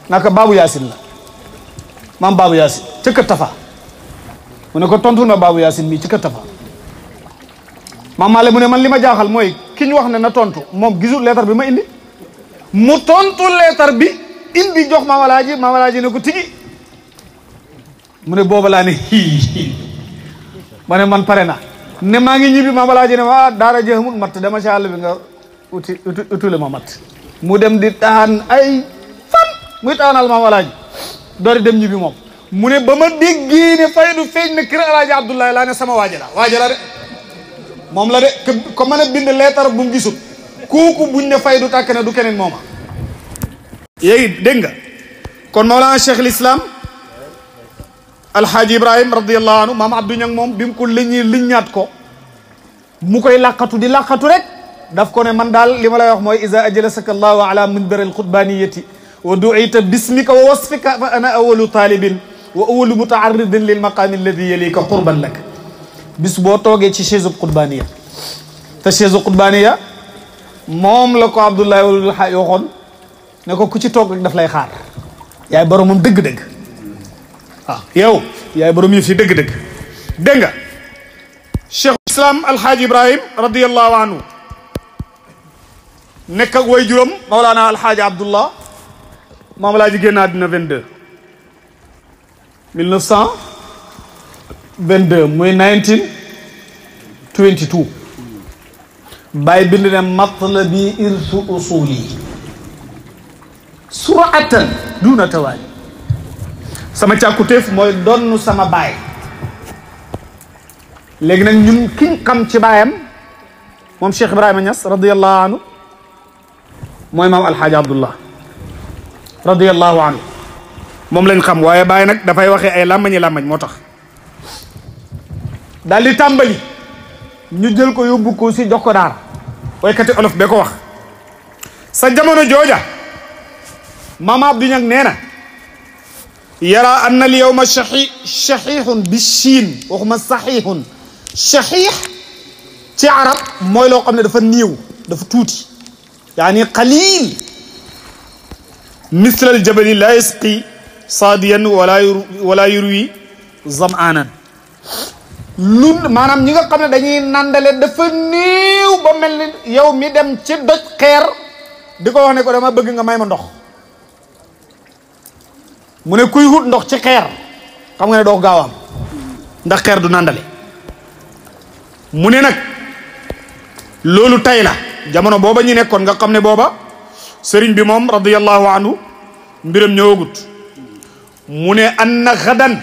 naka Babou Yacine la maam Babou Yacine ca Kër Tafa mu ne ko tontul ma Babou Yacine mii ci Kër Tafa maam Malle mu ne man li ma jaaxal mooy ki ñu wax ne na tontu moom gisul leetar bi ma indi mu tontu leetar bi indi jox maam Alaaji ne ko tigi mu ne booba laa ne ma ne man pare na ne maa ngi ñibbi maam Alaaji ne ma daara jeexamul matt dama ci àll bi nga utule ma matt mu dem di taan ay fan muy taanal maam Alaaji doori dem ñibbi moom mu ne ba ma déggee ne faydu feeñ na kër Alaaji Abdoulaye laa ne sama waaja la de moom la de ko mën a bind leetar bu mu gisul kooku buñ ne faydu tàkk na du keneen mooma yéegi dégg nga kon Mawlana Cheikh l'Islam Alhaaji Ibrahim radiyallahu anhu maam Abdou Niang moom bi mu ko liññaat ko mu koy laqatu di laqatu rek daf ko ne man daal li ma lay wax mooy iza ajlasaka allahu ala minbar alxutbaniyati wa du'ita bismika wa wasfika fa ana awalu talibin wa awalu muta'arridin lil maqami alladi yalika qurban lak bis boo toogee ci chaise xutbaniya te chaise xutbaniya moom la ko Abdoulaye walul waxoon ne ko ku ci toog rek daf lay xaar yaay borom moom dëgg-dëgg waaw yow yaay borom yëf yi dëgg-dëgg dégg nga Cheikh Islam Alhaaji Ibrahim radiyallahu anhu nekk ak way juróom Mawlana Alhaaji Abdullah maam laa ji génn àddina 1922 muy 1922 Baye bind ne matlabi irsu usuli suratan duna tawaali sama càkkutéef mooy donnu sama baay léegi nag ñun kiñ xam ci baayam moom Cheikh Ibrahima Niass radiyallahu anhu mooy maam alxaaji Abdullah radiyallahu anhu moom lañ xam. waaye Baay nag dafay waxee ay làmmañ moo tax daal di tàmbali ñu jël ko yóbbu ko si jox ko daara waykati olof bee ko wax. sa jamono jooja maam Abdou Niang nee na yara anna al yawma shahihun bi shiin waxuma sahihun shahih ci arab mooy loo xam ne dafa néew dafa tuuti yaani qalil misla al jabali la yasqi saadiyan wala yurwi zam'anan lu maanaam ñi nga xam ne dañuy nandale dafa néew ba mel ni yow mi dem ci doj xeer di ko wax ne ko dama bëgg nga may ma ndox mu ne kuy wut ndox ci xeer xam nga ne doo gaaw am ndax xeer du nandale mu ne nag loolu tay la jamono booba ñu nekkoon nga xam ne booba sëriñ bi moom radiyallahu anhu mbiram ñëwagut mu ne anna xadan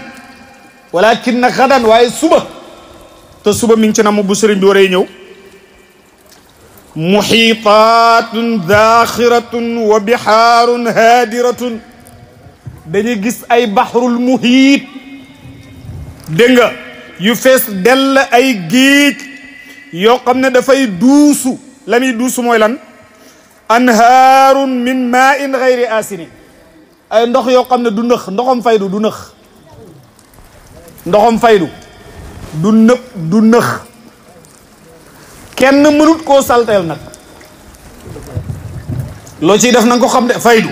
walakin na xadan waaye suba te suba mi ngi ci namu bu sëriñ bi waree ñëw muxiitaatun daaxiratun wa bixaarun haadiratun dañuy gis ay baxrul muhiit dégg nga yu fees dell ay géej yoo xam ne dafay duusu la muy duusu mooy lan anhaarun min maa in gayri asini ay ndox yoo xam ne du nëx ndoxam faydu du nëx ndoxam faydu du nëb du nëx kenn mënut koo salteel nag loo ciy def na nga ko xam de faydu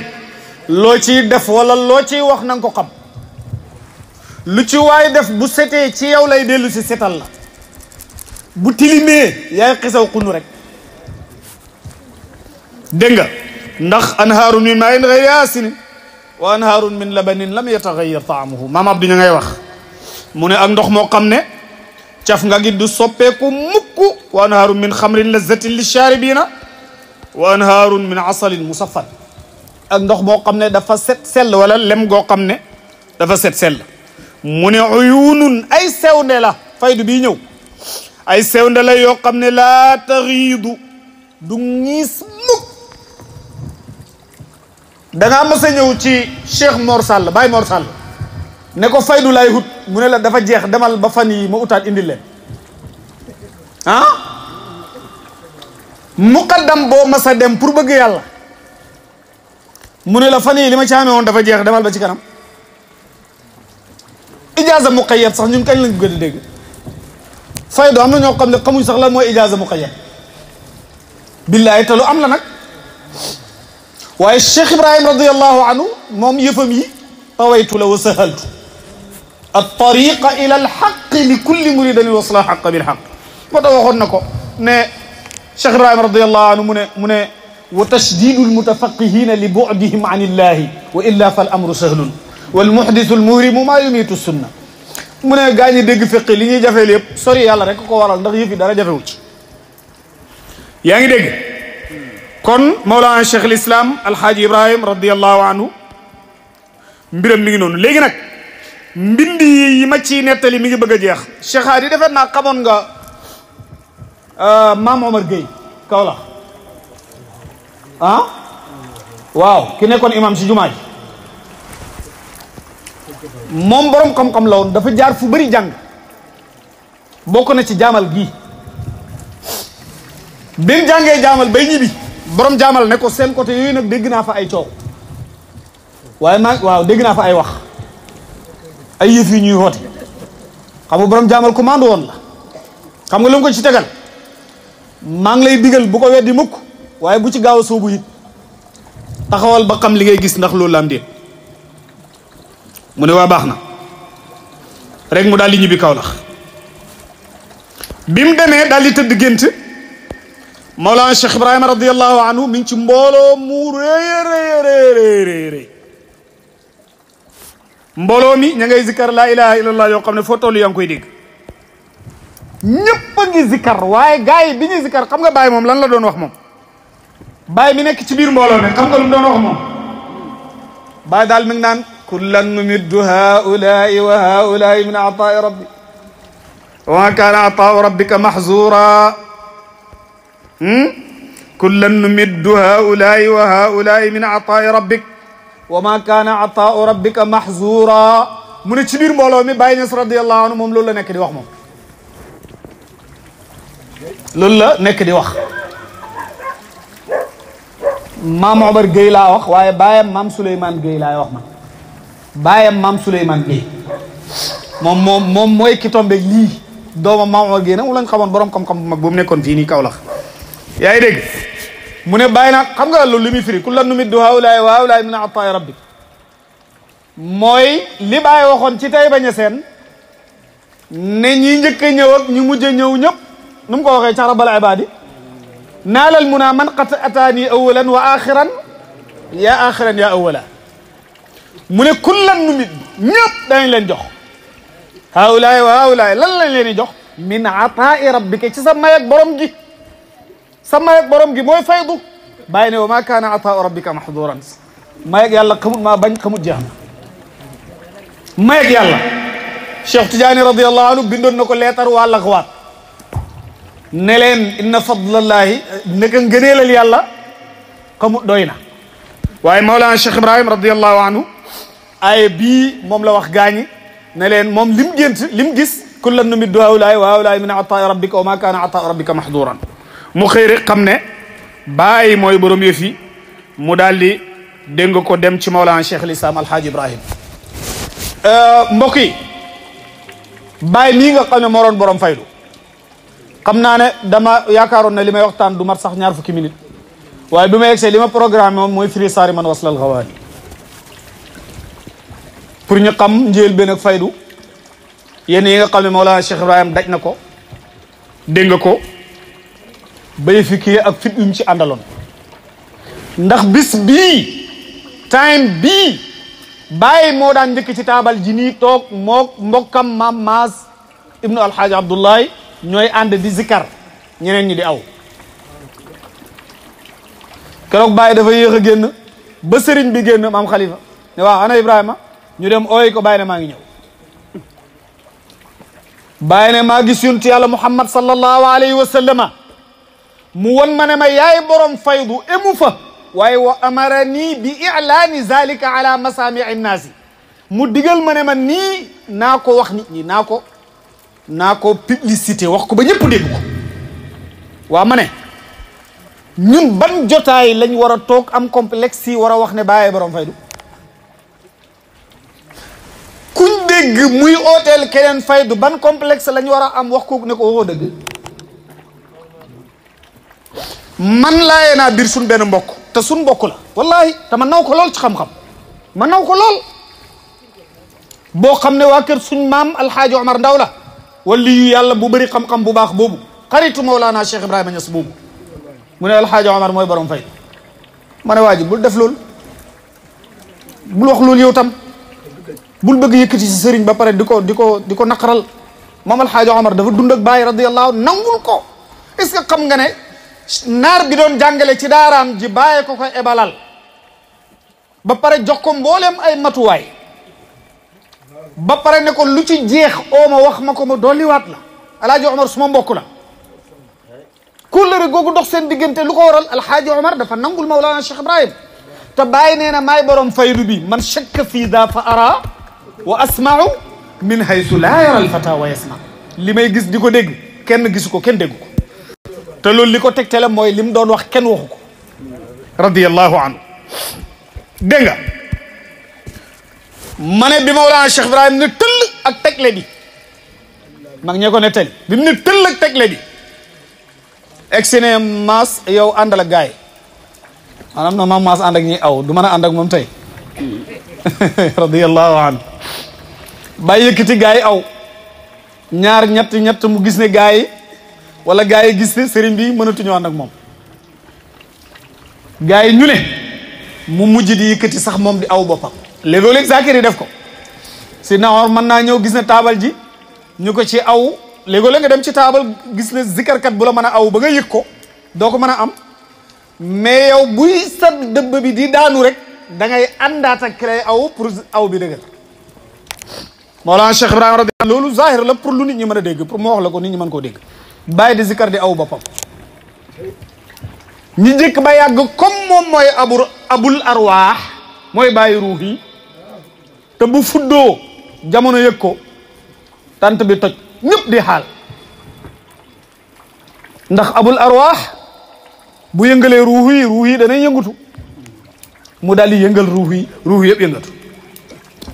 loo ciy def wala loo ciy wax na nga ko xam lu ci waay def bu setee ci yow lay dellu si setal la bu tilimee yaay xisaw xunu rek dégg nga ndax anhaarun min maa'in ghayri asin wa anhaarun min labanin lam yataghayyar taamuhu maam Abdou ña ngay wax mu ne ak ndox moo xam ne caf nga gi du soppeeku mukk wa anhaarun min xamrin lazzatin lishaaribina wa anhaarun min asalin musaffan ak ndox moo xam ne dafa set sell wala lem goo xam ne dafa set sell mu ne uyunun ay sewnde la faydu bii ñëw ay sewnde la yoo xam ne laa taxiidu du ñiis mukk dangaa mës a ñëw ci Cheikh Mor Sall Baye Mor Sall ne ko faydu lay hut mu ne la dafa jeex demal ba fan yi ma utaat indil leen ah muqaddam boo mës a dem pour bëgg yàlla mu ne la fan yi li ma ci amee woon dafa jeex demal ba ci kanam ijaaza muqayyad sax ñun kañ lañ gën a dégg faydu am na ñoo xam ne xamuñ sax lan mooy ijaaza muqayyad billaay te lu am la nag waaye Cheikh Ibrahim radiyallahu anhu moom yëfam yi tawaytu la wa sahaltu at-tariqa ila al-haqq li kulli muridin wasla haqq bil haqq moo tax waxoon na ko ne Cheikh Ibrahim radiyallahu anhu mu ne wa tashdidu al-mutafaqihina li bu'dihim an illahi wa illa fal amru sahlun wal muhdithu al-muhrimu ma yumitu sunna mu ne gaa ñi dégg fiq li ñuy jafeel yëpp sori yàlla rek ko waral ndax yëf yi dara jafewu ci yaa ngi dégg kon Mawlana Cheikh al Islam Alhaaji Ibrahim radiyallahu anhu mbiram mi ngi noonu léegi nag mbind yi ma ciy nettali mi ngi bëgg a jeex Cheikh Hadi defet naa xamoon nga Maam Omar Gueye Kaolack ah waaw ki nekkoon imam si jumaa ji moom borom xam-xam la woon dafa jaar fu bëri jàng bokk na ci jaamal gii bi mu jàngee jaamal bay ñibbi borom jaamal ne ko seen côté yooyu nag dégg naa fa ay coow waaye waaw dégg naa fa ay wax ay yëf yi ñuy woote xam nga borom jaamal commande woon la xam nga lu mu ko ci tegal maa ngi lay digal bu ko weddi mukk waaye bu ci gaaw a soobu it taxawal ba xam li ngay gis ndax loolu la am déet mu ne waa baax na rek mu daal di ñibbi Kaolack bi mu demee daal di tëdd gént Mawlana Cheikh Ibrahima radiyallahu anhu mi ngi ci mbooloo mu rëy mbooloo mi ña ngay zikkar laa ilaha illallah yoo xam ne foo toll yaa ngi koy dégg ñëpp a ngi zikkar waaye gars yi bi ñuy zikkar xam nga Baye moom lan la doon wax moom Baye mi nekk ci biir mbooloo mi xam nga lu mu doon wax moom Baye daal mi ngi naan kullan numiddu haulaai wa haulaai min ataai rabbi wa ma kaana ataau rabbika mahzura kullan numiddu haulaai wa haulaai min ataai rabbik wa ma kaana ataau rabbika mahzura mu ne ci biir mbooloo mi Baye Niass radiyallahu anhu moom loolu la nekk di wax moom loolu la nekk di wax maam Omar Gueye laa wax waaye baayam maam Souleymane Gueye laay wax man baayam maam Souleymane Gueye moom mooy ki tombeeg lii doomam maam Omar Gueye nag mu lañ xamoon borom xam-xam bu mag bu mu nekkoon fii nii Kaolack yaa ngi dégg mu ne bàyyi nag xam nga loolu li muy firi kullan numiddu haulaay wa haulaay min ataay rabbik mooy li Baye waxoon ci Taïba Niassène ne ñi njëkk a ñëw ak ñu mujj a ñëw ñëpp nu mu ko waxee ca rabbal ibaadi naalal munaa man qad ataani awalan wa axiran yaa awala mu ne kullan numiddu ñëpp danañ leen jox haulaay wa haulaay lan lañ leen di jox min ataai rabbika ci sa may ak borom gi sa may ak borom gi mooy faydu bàyyi ne wa ma kaana ataau rabbika mahduran may ak yàlla xamut maa bañ xamut jeex na may ak yàlla Cheikh Tidiane radiyallahu anhu bindoon na ko leetar waa Laxwaat ne leen inna fadlallahi naka ngëneelal yàlla xamut doy na waaye Mawlana Cheikh Ibrahim radiyallahu anhu ay bii moom la wax gaañi ne leen moom lim gént lim gis kullan numiddu haulaay wa haulaay min ataai rabbika wa ma kaana ataau rabbika mahduran mu xëy rek xam ne Baye mooy borom yëf yi mu daal di dégg nga ko dem ci Mawlana Cheikh al Islam Alhaji Ibrahim mbokk yi Baye mii nga xam ne moo doon borom faydu xam naa ne dama yaakaaroon ne li may waxtaan du mat sax ñaar fukki minute waaye bi ma yegsee li ma programme moom mooy firi saari man waslal xawaani pour ñu xam njël benn ak faydu yéen yi nga xam ne Mawlana Cheikh Ibrahim daj na ko dégg nga ko bay fi kii ak fit yum ci àndaloon ndax bis bii time bii Baye moo daan njëkk ci taabal ji nii toog mook mbokkam maam Maas ibnu alxaaji Abdullahi ñooy ànd di zikar ñeneen ñi di aw keroog Baye dafa yéex a génn ba sëriñ bi génn maam Khalifa ne waaw ana Ibrahima ñu dem ooy ko Baye ne maa ngi ñëw Baye ne maa gis yonent yàlla Muhammad sallallahu alayhi wa sallama mu won ma ne ma yaay borom faydu emu fa waaye wa amarani bi ilaani zalika ala masaamii nnaasi mu digal ma ne ma nii naa ko wax nit ñi naa ko publicité wax ko ba ñëpp dégg ko waa ma ne ñun ban jotaay lañ war a toog am complexe yi war a wax ne Baye borom faydu kuñ dégg muy ooteel keneen faydu ban complexe lañ war a am wax ko ne ko waxoo dëgg man laayee naa biir suñ benn mbokk te suñ mbokk la wallahi te ma naw ko lool ci xam-xam ma naw ko lool boo xam ne waa kër suñ maam alxaaji Omar Ndaw la wali yu yàlla bu bëri xam-xam bu baax boobu xaritu Mawlana Cheikh Ibrahima Niass boobu mu ne alxaaji Omar mooy borom fay ma ne waa ji bul def loolu bul wax loolu yow tam bul bëgg yëkkati si sëriñ ba pare di ko naqaral moom alxaaji Omar dafa dund ak Baye radiyallahu nangul ko est-ce que xam nga ne naar bi doon jàngale ci daaraam ji Baye ko koy ebalal ba pare jox ko mbooleem ay matuwaay ba pare ne ko lu ci jeex oo ma wax ma ko ma dolliwaat la alxaaji Omar suma mbokk la kóllëre googu dox seen diggante lu ko waral alxaaji Omar dafa nangul Mawlana Cheikh Ibrahim te Baye nee na maay borom faydu bi man shakka fii daa fa ara wa asma'u min haysu laa yara alfata wa yasma li may gis di ko dégg kenn gisu ko kenn déggu ko te loolu li ko tegtale mooy li mu doon wax kenn waxu ko radiyallahu anhu dégg nga ma ne bi Mawlana Cheikh Ibrahim ne tëll ak tegle bi mag ñee ko ne tëll bi mu ne tëll ak tegle bi egsi ne maas yow àndal ak gaay maanaam na ma maas ànd ak ñi aw du mën a ànd ak moom tey radiyallahu anhu bàyyi yëkkati gaay yi aw ñaar ñett mu gis ne gaay yi wala gaay yi gis ne sëriñ bi mënatuñu ànd ak moom gaay yi ñu ne mu mujj di yëkkati sax moom di aw boppam léegoo-léeg Zakir yi def ko si naor mën naa ñëw gis ne taabal ji ñu ko ci aw léegoo-léeg nga dem ci taabal gis ne zikarkat bu la mën a aw ba nga yëg ko doo ko mën a am mais yow buy sa dëbb bi di daanu rek da ngay àndaat ak lay aw pour aw bi dëgër Mawlana Cheikh Ibrahima radiyallahu loolu zahir la pour lu nit ñi mën a dégg pour mu wax la ko nit ñi mën koo dégg bàyyi di zikar di aw boppam ñi njëkk ba yàgg comme moom mooy abul arwaax mooy bàyyi ruux yi te bu fuddoo jamono yëg ko tant bi toj ñëpp di xaal ndax abul arwaax bu yëngalee ruux yi danañ yëngatu mu daal di yëngal ruux yëpp yëngatu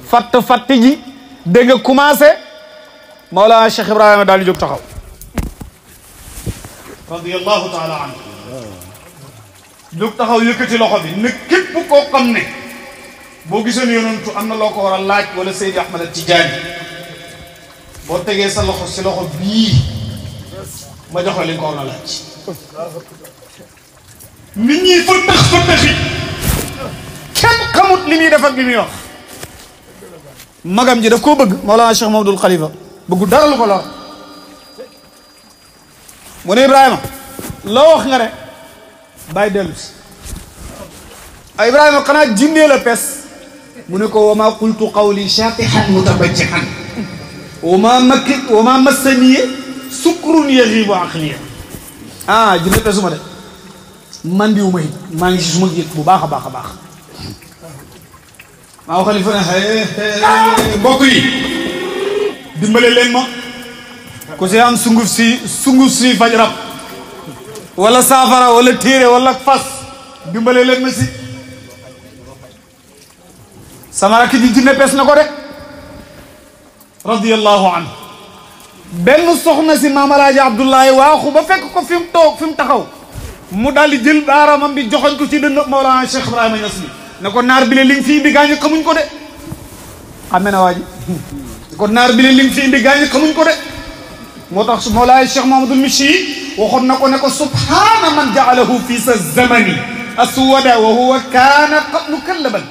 fatt ji dégg nga commencé Mawlana Cheikh Ibrahima daal di jóg taxaw radiyallahu taala anhu jóg taxaw yëkkati loxo bi ne képp koo xam ne boo gisoon yonentu am na loo ko war a laaj wala Seydi Ahmad Tijaani boo tegee sa loxo si loxo bii ma jox la li nga ko war a laaj nit ñi fëttaxi kenn xamut li muy def ak li muy wax magam ji daf koo bëgg Mawlana Cheikh Mamadul Khalifa bëggu dara lu ko lor mu ne Ibrahima loo wax nga ne bàyyi dellu si ay Ibrahima xanaa jindee la pes mu ne ko wa ma qultu qawli shatihan mutabajjihan wa ma massaniye sukrun yaxibu aqliya jinde pesuma de mandiwu ma it maa ngi si suma yëg bu baax a baax a baax maa waxali fa ne mbokk yi dimbale leen ma ku si am sunguf si faj rab wala saafara wala téere wala fas dimbale leen ma si sama rakk ji jinne pes na ko de radiyallahu anhu benn soxna si Maam Alaaji Abdoulaye waaxu ba fekk ko fi mu toog fi mu taxaw mu daal di jël baaramam bi joxoñ ko ci dënn Mawlana Cheikh Ibrahima Niass bi ne ko naar bi le li nga fi indi gaañu xamuñ ko de xamee na waa ji kon naar bi le li nga fi indi gaañu xamuñ ko de moo tax Mawlaay Cheikh Mahamadul Michi waxoon na ko ne ko subhaana man jaalahu fi sa zamani aswada wa huwa kaana qablu kallaban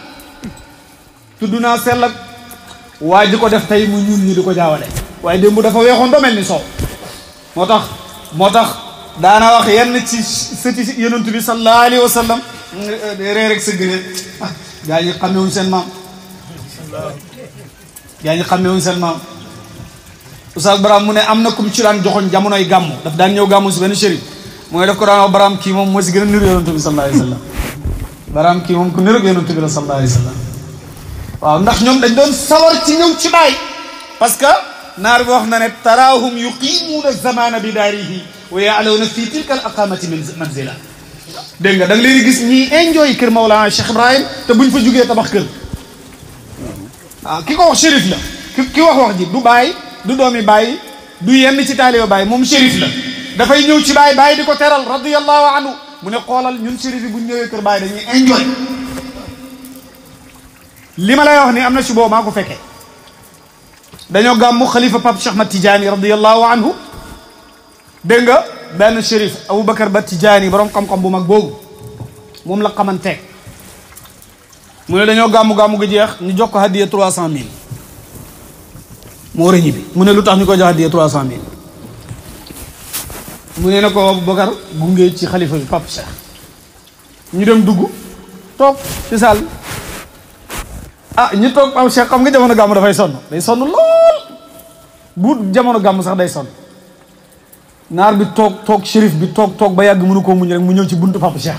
tudd naa sell ak waa ji ko def tey mu ñuul ñi di ko jaawale waaye démb dafa weexoon ba mel ni soow moo tax daana wax yenn ci sëti yonent bi sallallahu alayhi wa sallam ree rek sëgg ne gaa ñi xamewuñ seen maam Oustaz Baram mu ne am na kum ci daan joxoñ jamonoy gàmmu daf daan ñëw gàmmu si benn chérif mooy daf ko daan wax Baram kii moom moo si gën a niru yonent bi sallallahu alayhi wa sallam Baram kii moom ku niru yonent bi la sallallahu alayhi wa sallam waaw ndax ñoom dañ doon sawar ci ñëw ci baay parce que naar bi wax na ne taraahum yuqimuuna zamana bi daarihi wa ya'lawna fi tilka al aqamati manzila dégg nga da nga leen di gis ñiy enjoy kër Mawlana Cheikh Ibrahim te buñ fa jugee tabax kër ki ko wax chérif la ki wax ji du baay du doomi baay du yenn ci taaliba baay moom chérif la dafay ñëw ci baay di ko teral radiyallahu anhu mu ne xoolal ñun chérif yi buñ ñëwee kër baay dañuy enjoy li ma lay wax ni am na ci boobu maa ko fekkee dañoo gàmmu xalifa Pape Cheikh Ahmad Tidiane radiyallahu anhu dégg nga benn chérif Aboubacar Ba Tidiane borom xam-xam bu mag boobu moom la xamanteeg mu ne dañoo gàmmu gi jeex ñu jox ko hadiya 300,000 mu war a ñibbi mu ne lu tax ñu ko jox hadiya 300,000 mu ne na ko Aboubacar gunge ci xalifa bi Pape Cheikh ñu dem dugg toog ci saal ñu toog Pape Cheikh xam nga jamono gàmm dafay day sonn lool bu jamono gàmm sax day sonn naar bi toog shérif bi toog ba yàgg mënu koo muñ rek mu ñëw ci buntu Pape Cheikh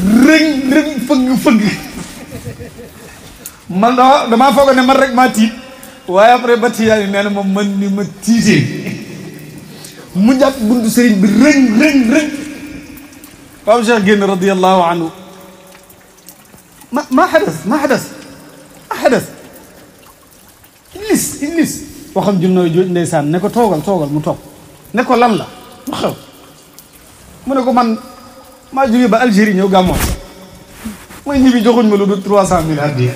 rëng fëgg man damaa foog ne man rek maa tiit waaye après ba tiyaani nee na moom man ni ma tiitee mu jàpp buntu sëriñ bi rëng Pape Cheikh génn radiyallahu anhu ما حدث Iblis waxam jul nooy jooj ndeysaan ne ko toogal mu toog ne ko lan la lu xew mu ne ko man maa jógee ba Algérie ñëw gàmmoon mooy ñibbi joxuñ ma lu dul 300,000 addiya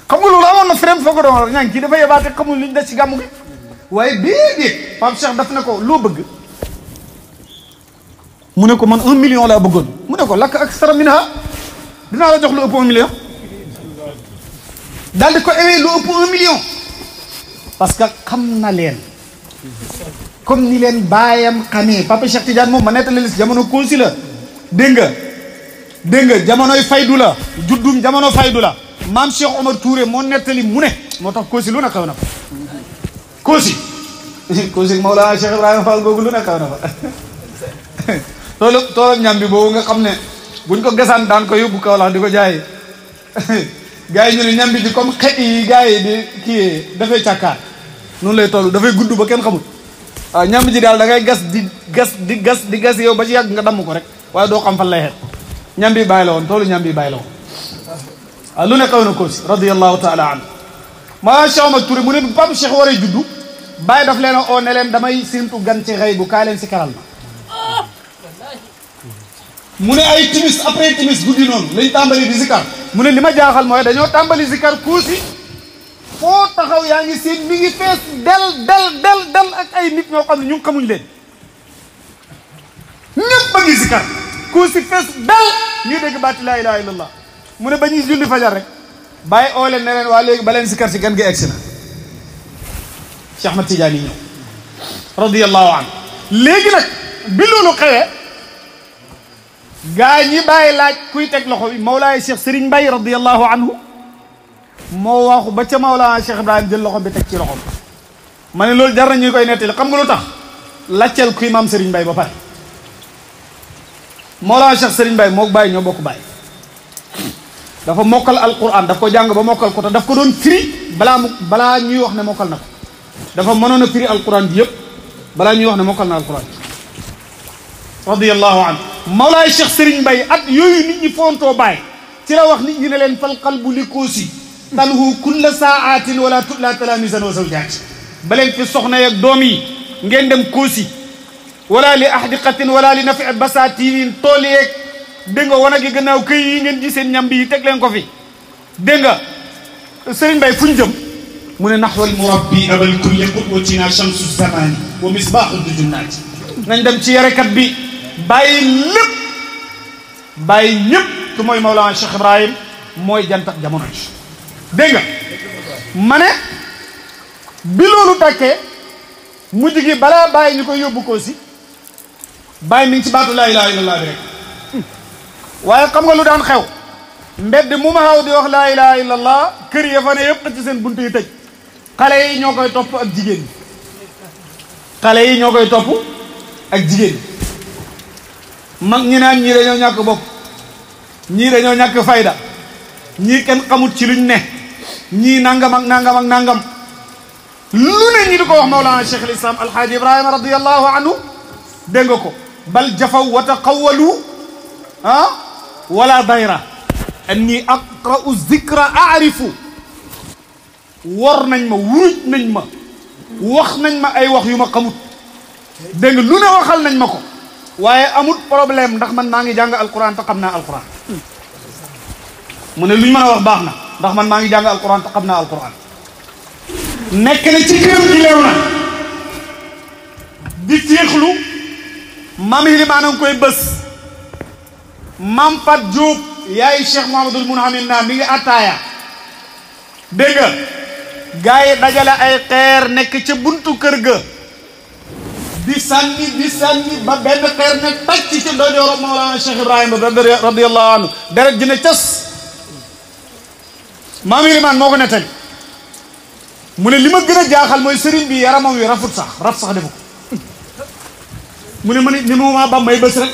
xam nga loolu amoon na frème foog doon ñaan kii dafa yebaate xamul liñ des ci gàmmu gi waaye déedéet Pape Cheikh daf ne ko loo bëgg mu ne ko man 1 million laa bëggoon mu ne ko lakk ak sara minha dinaa la jox lu ëpp 1 million daal di ko ewee lu ëpp 1 million parce que xam na leen comme ni leen baayam xamee Papa Cheikh Tidiane moom ma nettali lis jamono Koosi la dégg nga jamonoy faydu la juddum jamono faydu la maam Cheikh Omar Touré moo nettali mu ne moo tax Koosi lu ne xew na ko Koosi Kossy Mawlana Cheikh Ibrahima Fall googu lu ne xew na fa toolu ñam bi boobu nga xam ne buñ ko gasaan daan ko yóbbu Kaolack di ko jaay gars yi ñu ne ñam bi di comme xet yi gars yi di kii dafay càkkaar noonu lay toll dafay gudd ba kenn xamul waaw ñam ji daal da ngay gas di gas yow ba ci yàgg nga damm ko rek waaye doo xam fan lay xet ñam bi bàyyi la woon toolu ñam bi bàyyi la woon waaw lu ne xew na Kossy radiyallahu taala anhu maa Cheikh Omar Touré mu ne bi Pape Cheikh waree juddu bàyyi daf leen a oo ne leen damay sintu gan ci xëy bu kaay leen si karal ma mu ne ay timis après timis guddi noonu lañ tàmbali di zikar mu ne li ma jaaxal mooy dañoo tàmbali zikar Kossy foo taxaw yaa ngi seen mi ngi fees del ak ay nit ñoo xam ne ñu xamuñ leen ñëpp a ngi zikar Kossy fees del ñuy dégg baati laa ilaha illallah mu ne ba ñuy julli fajar rek bàyyi oo leen ne leen waa léegi ba leen zikar si gan gi egsi na Cheikh Ahmad Tidiane yi ñëw radiyallahu anhu léegi nag bi loolu xewee gaa ñi bàyyi laaj kuy teg loxo bi Mawlaay Cheikh Serigne Mbaye radiyallahu anhu moo waxu ba ca Mawlaana Cheikh Ibrahima jël loxo bi teg ci loxom ma ne loolu jar na ñu koy nettali xam nga lu tax laccel kuy maam Serigne Mbaye ba pare Mawlaana Cheikh Serigne Mbaye mook Baye ñoo bokk Baye dafa mokkal alquran daf ko jàng ba mokkal ko te daf ko doon firi balaa ñuy wax ne mokkal na ko dafa mënoon a firi alquran bi yëpp balaa ñuy wax ne mokkal na alquran radiyallahu anhu Mawlaay Cheikh Serigne Mbaye at yooyu nit ñi foontoo Baye ci la wax nit ñi ne leen fal qalbu li Kossy tanhu kulla saatin wala tutla talamisan wa zawjaat ba leen fi soxna yeeg doom yi ngeen dem Kossy wala li ahdiqatin wala li nafi basatinin tool yeeg dégg nga wana gi gannaaw këy yi ngeen ji seen ñam bi teg leen ko fi dégg nga Serigne Mbaye fu ñu jëm mu ne naxwal murabbi abal kulli qudwatina shamsu zamani wa misbaaxu dujunaati nañ dem ci yarekat bi bàyyi lépp bàyyi ñëpp ku mooy Mawlana Cheikh Ibrahim mooy jant ak jamono ji dégg nga ma ne bi loolu tàkkee mujj gi balaa bàyyi ñu koy yóbbu Kossy bàyyi mi ngi ci baatu laa ilaha illallah bi rek waaye xam nga lu daan xew mbedd mu ma xaw di wax laa ilaha illallah kër ya fa ne yëpp ci seen buntu yi tëj xale yi ñoo koy topp ak jigéen ñi xale yi ñoo koy topp ak jigéen ñi mag ñi naan ñii dañoo ñàkk bopp ñii dañoo ñàkk fayda ñii kenn xamut ci luñ ne ñii nangam ak nangam ak nangam lu ne ñi di ko wax Mawlana Cheikh al Islam Alhaaji Ibrahima radiyallahu anhu dégg nga ko bal jafaw wa taqawalu wala dayra anni aqra'u zikra a'rifu war nañ ma wuruj nañ ma wax nañ ma ay wax yu ma xamut dégg nga lu ne waxal nañ ma ko waaye amut problème ndax man maa ngi jàng alquran te xam naa alquran mu ne luñ mën a wax baax na ndax man maa ngi jàng alquran te xam naa alquran nekk na ci këram gi leew na di téexlu maam yi maanaam koy bés maam Fat Diop yaay Cheikh Mouhamadoul Mounhamine naa mi ngi attaaya dégg nga gars yi dajale ay xeer nekk ca buntu kër ga di sànni ba benn xeer ne tàcc ci ndeyjooru Mawlana Cheikh Ibrahima radiyallahu anhu deret ji ne cas maam Ilimaan moo ko nettali mu ne li ma gën a jaaxal mooy sëriñ bi yaramam wi rafut sax raf sax defu ko mu ne ma ni mu maa ba may bés rek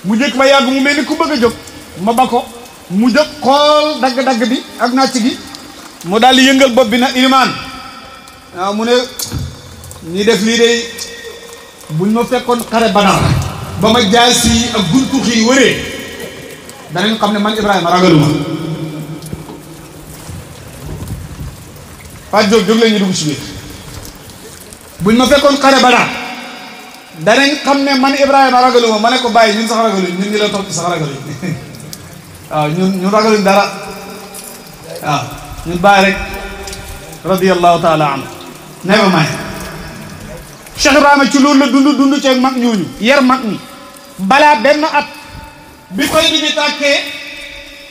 mu jëkk ba yàgg mu mel ni ku bëgg a jóg ma ba ko mu jóg xool dagg-dagg bi ak nàcc gi mu daal di yëngal bopp bi na Ilimaan waaw mu ne ñi def lii de buñ ma fekkoon xare Badar ba ma jaay si ak guntu xii wëree danañ xam ne man Ibrahima ragaluma Fatou Diop jóg leen ñu dugg ci biir buñ ma fekkoon xare Badar danañ xam ne man Ibrahima ragaluma ma ne ko bàyyi ñun sax ragaluñ ñun ñi la topp sax ragaluñ waaw ñun ragaluñ dara waaw ñun bàyyi rek radiyallahu taala anhu ne ma may Cheikh Ibrahima ci loolu la dund ceeg mag ñooñu yar mag ñi balaa benn at bi koy bi ñu tàkkee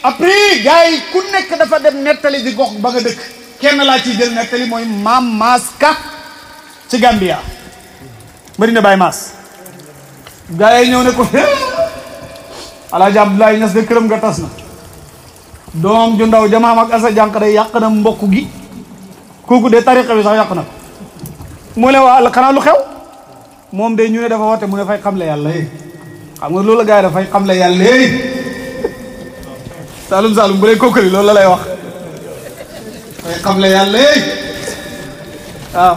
après gars yi ku nekk dafa dem nettali di gox ba nga dëkk kenn laa ciy jël nettali mooy maam Maas Ka ci Gambia Medina Baye Maas gars yi ñëw ne ko Alaaji Abdoulaye Ñas de këram nga tas na doom ju ndaw jamaam ak asa jànq day yàq na mbokk gi kooku de tariqa bi sax yàq na ko mu ne waa xanaa lu xew moom de ñu ne dafa woote mu ne fay xamle yàlla xam nga loolu la gars yi dafay xamle yàlla Saalum bu lay kokkali loolu la lay wax fay xamle yàlla waaw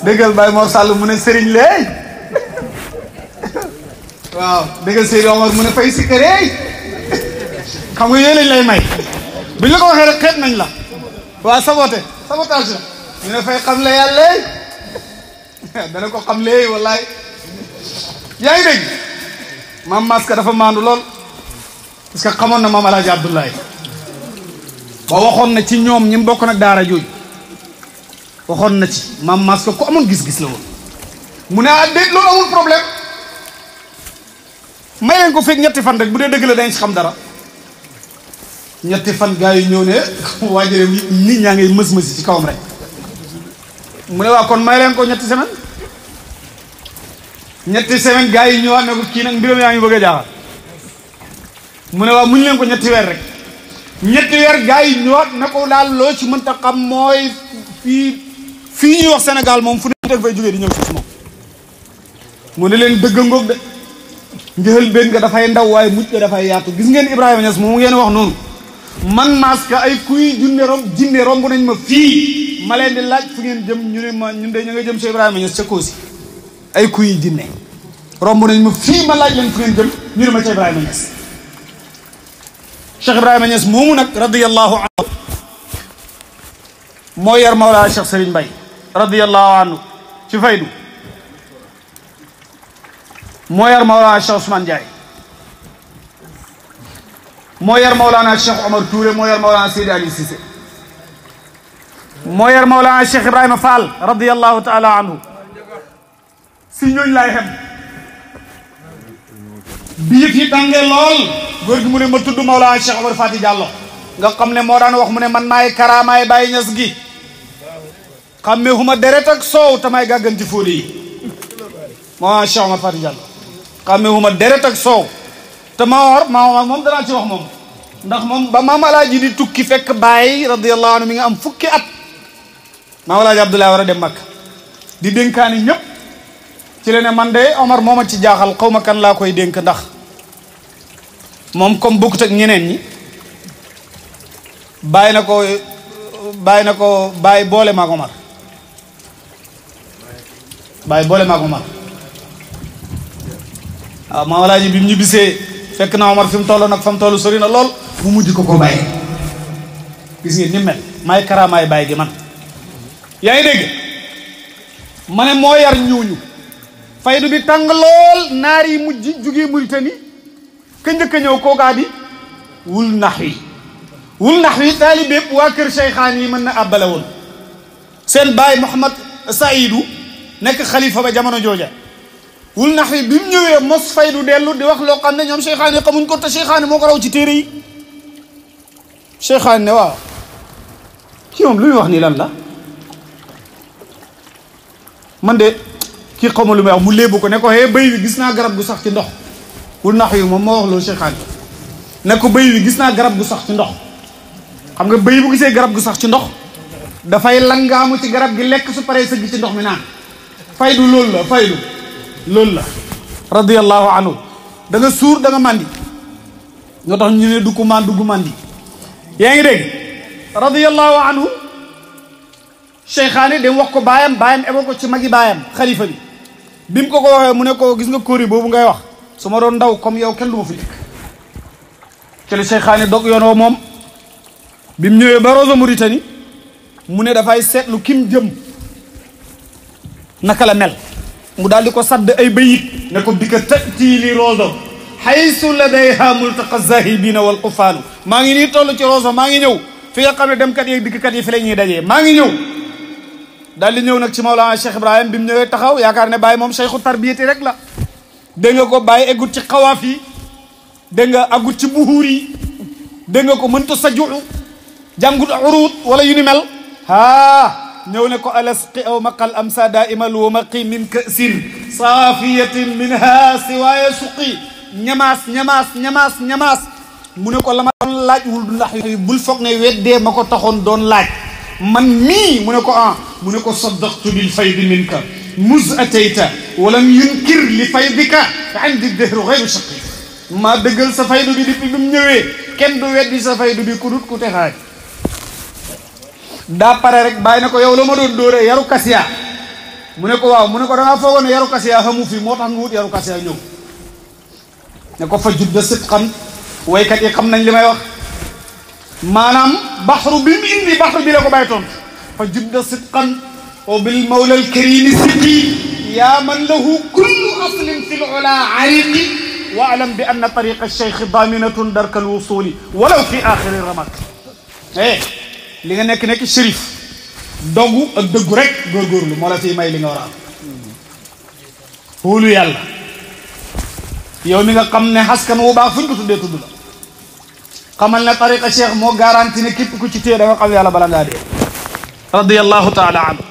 déggal Baye Mor Sall mu ne sëriñ léey waaw déggal Seydou Omar mu ne fay sikkaree xam nga yooyu lañ lay may buñ la ko waxee rek xeet nañ la waa sabotage la ñu ne fay xamle yàlla dana ko xamle wallaay yaa ngi dégg maam Maska dafa maandu lool parce que xamoon na maam Alaaji Abdoulaye ba waxoon na ci ñoom ñi bokk nag daara jooju waxoon na ci maam Maska ku amoon gis-gis la woon mu ne déet loolu amul problème may leen ko fekk ñetti fan rek bu dee dëgg la dañ ci xam dara ñetti fan gars yi ñëw ne waajare nit ñaa ngay mës-mësi ci kawam rek mu ne waa kon may leen ko ñetti semaine gars yi ñëwaat ne ko kii nag mbiram yaa ngi bëgg a jaaxal mu ne waa muñ leen ko ñetti weer rek ñetti weer gars yi ñëwaat ne ko daal loo ci mënta xam mooy fii ñuy wax Sénégal moom fu nekk fay jógee di ñëw si moom mu ne leen dëgg ngoog de njëxal benn nga dafay ndaw waaye mujj ga dafay yaatu gis ngeen Ibrahima Niass moom ngeen wax noonu man Maska ay kuy jinne romb nañ ma fii ma leen di laaj fu ngeen jëm ñu ne ma ñun de ñu nga jëm si Ibrahima Niass ca Koosi ay kuy jinne romb nañ ma fii ma laaj leen fu ngeen jëm ñu ne ma ca Ibrahima Niass Cheikh Ibrahima Niass moomu nag radiyallahu anhu moo yar Mawlaa Cheikh Serigne Mbaye radiyallahu anhu ci faydu moo yar Mawlana Cheikh Ousmane Ndiaye moo yar Mawlana Cheikh Omar Touré moo yar Mawlana Seydi Ali Cissé moo yar Mawlana Cheikh Ibrahima Fall radiyallahu taala anhu si ñooñ laay xem bii fi tànge lool góor gi mu ne ma tudd Mawlana Cheikh Omar Fati Diallo nga xam ne moo daan wax mu ne man maay karaamaay Baye Niass gi xamme huma deret ak soow tamay gàgganti fóode yi Mawlana Cheikh Omar Fati Diallo xamme huma deret ak soow te Maam Omar moom danaa ci wax moom ndax moom ba Maam Alaaji di tukki fekk Baye radiyallahu anhu mi nga am fukki at Maam Alaaji Abdoulaye war a dem Makka di dénkaani ñëpp ci la ne man de Omar moo ma ci jaaxal xaw ma kan laa koy dénk ndax moom comme bokkut ak ñeneen ñi bàyyi na ko bàyyi boole maag Omar bàyyi boole maag Omar waaw Maam Alaaji bi mu ñibbisee fekk na Omar fi mu toll nag fa mu toll sori na lool mu mujj ko bàyyi gis ngeen ni mel maay karaamaay bàyyi gi man yaa ngi dégg ma ne moo yar ñuuñu faydu bi tàng lool naar yi mujj jógee Mauritanie ka njëkk a ñëw kookaa di wul nax wi taalib yëpp waa kër Cheikhaan yi mën na àbbale woon seen baay Mouhamad Saïdou nekk xalifa ba jamono jooja wul nax wi bi mu ñëwee mos faydu dellu di wax loo xam ne ñoom Cheikhaan yi xamuñ ko te Cheikhaan yi moo ko raw ci téere yi Cheikhaan ne waaw kii moom lu muy wax nii lan la man de kii xaw ma lu may wax mu léebu ko ne ko hee bëy wi gis naa garab gu sax ci ndox wul nax wi moom moo wax loolu Cheikhaan ne ko bëy wi gis naa garab gu sax ci ndox xam nga bëy bu gisee garab gu sax ci ndox dafay langaamu ci garab gi lekk su paree sëgg ci ndox mi naan faydu loolu la radiyallahu anhu da nga suur da nga màndi ñoo tax ñu ne du ko maan dugg màndi yaa ngi dégg radiyallahu anhu Cheikhaani dem wax ko baayam ebo ko ci magi baayam xalifa bi mu ko waxee mu ne ko gis nga kóori boobu ngay wax su ma doon ndaw comme yow kenn du ma fi dëkk ci la Cheikhaani dog yoon woo moom bi mu ñëwee ba Rosso Mauritanie mu ne dafay seetlu kim jëm naka la mel mu daal di ko sadd ay bayit ne ko bi ka tati li Rosso haysu ladayha multaqa zahibina wal qufaalu maa ngi nii toll ci Rosso maa ngi ñëw fi nga xam ne demkat yi dikkkat yi fi la ñuy dajee maa ngi ñëw daal di ñëw nag ci Mawlana Cheikh Ibrahim bi mu ñëwee taxaw yaakaar ne Baye moom cheikhu tarbiyati rek la dégg nga ko Baye eggut ci xawaaf yi dégg nga aggut ci buhuur yi dégg nga ko mënta sa juxu jàngut urut wala yu ni mel ñëw ne ko alasqi aw maqal amsa daimal wa maqi min kasin saafiyatin minha siwaaya suqi ñamaas mu ne ko la ma doon laaj wul du ndax bul foog ne weddee ma ko taxoon doon laaj man mii mu ne ko mu ne ko saddaqtu bil faydi minka mus atayta walam yunkir li faydika indi dehru xayru shaqi maa dëggal sa faydu bi depuis bi mu ñëwee kenn du weddi sa faydu bi ku dut ku texaaj daa pare rek bàyyi na ko yow la ma doon dóoree yaru kasiya mu ne ko waaw mu ne ko da ngaa foogoon ne yaru kasiya xamu fi moo tax nga wut yaru kasiya ñëw ne ko fa judda sidqan waykat yi xam nañ li may wax maanaam baxru bi mu indi baxru bi la ko bàyyi tontu fa judda sidqan wa bil mawla al karimi sidqi yaa man lahu kullu aslin fi l ula ariqi wa alam bi anna tariqa cheikh daminatun darka al wusuli walaw fi axiri ramak li nga nekk shérif dogu ak dëggu rek góorgóorlu moo la fii may li nga war a am xoolu yàlla yow mi nga xam ne xaskan wu baax fuñ ko tuddee tudd la xamal ne tariqa cheikh moo garanti ne képp ku ci téye da nga xam yàlla bala ngaa dee radiyallahu taala anhu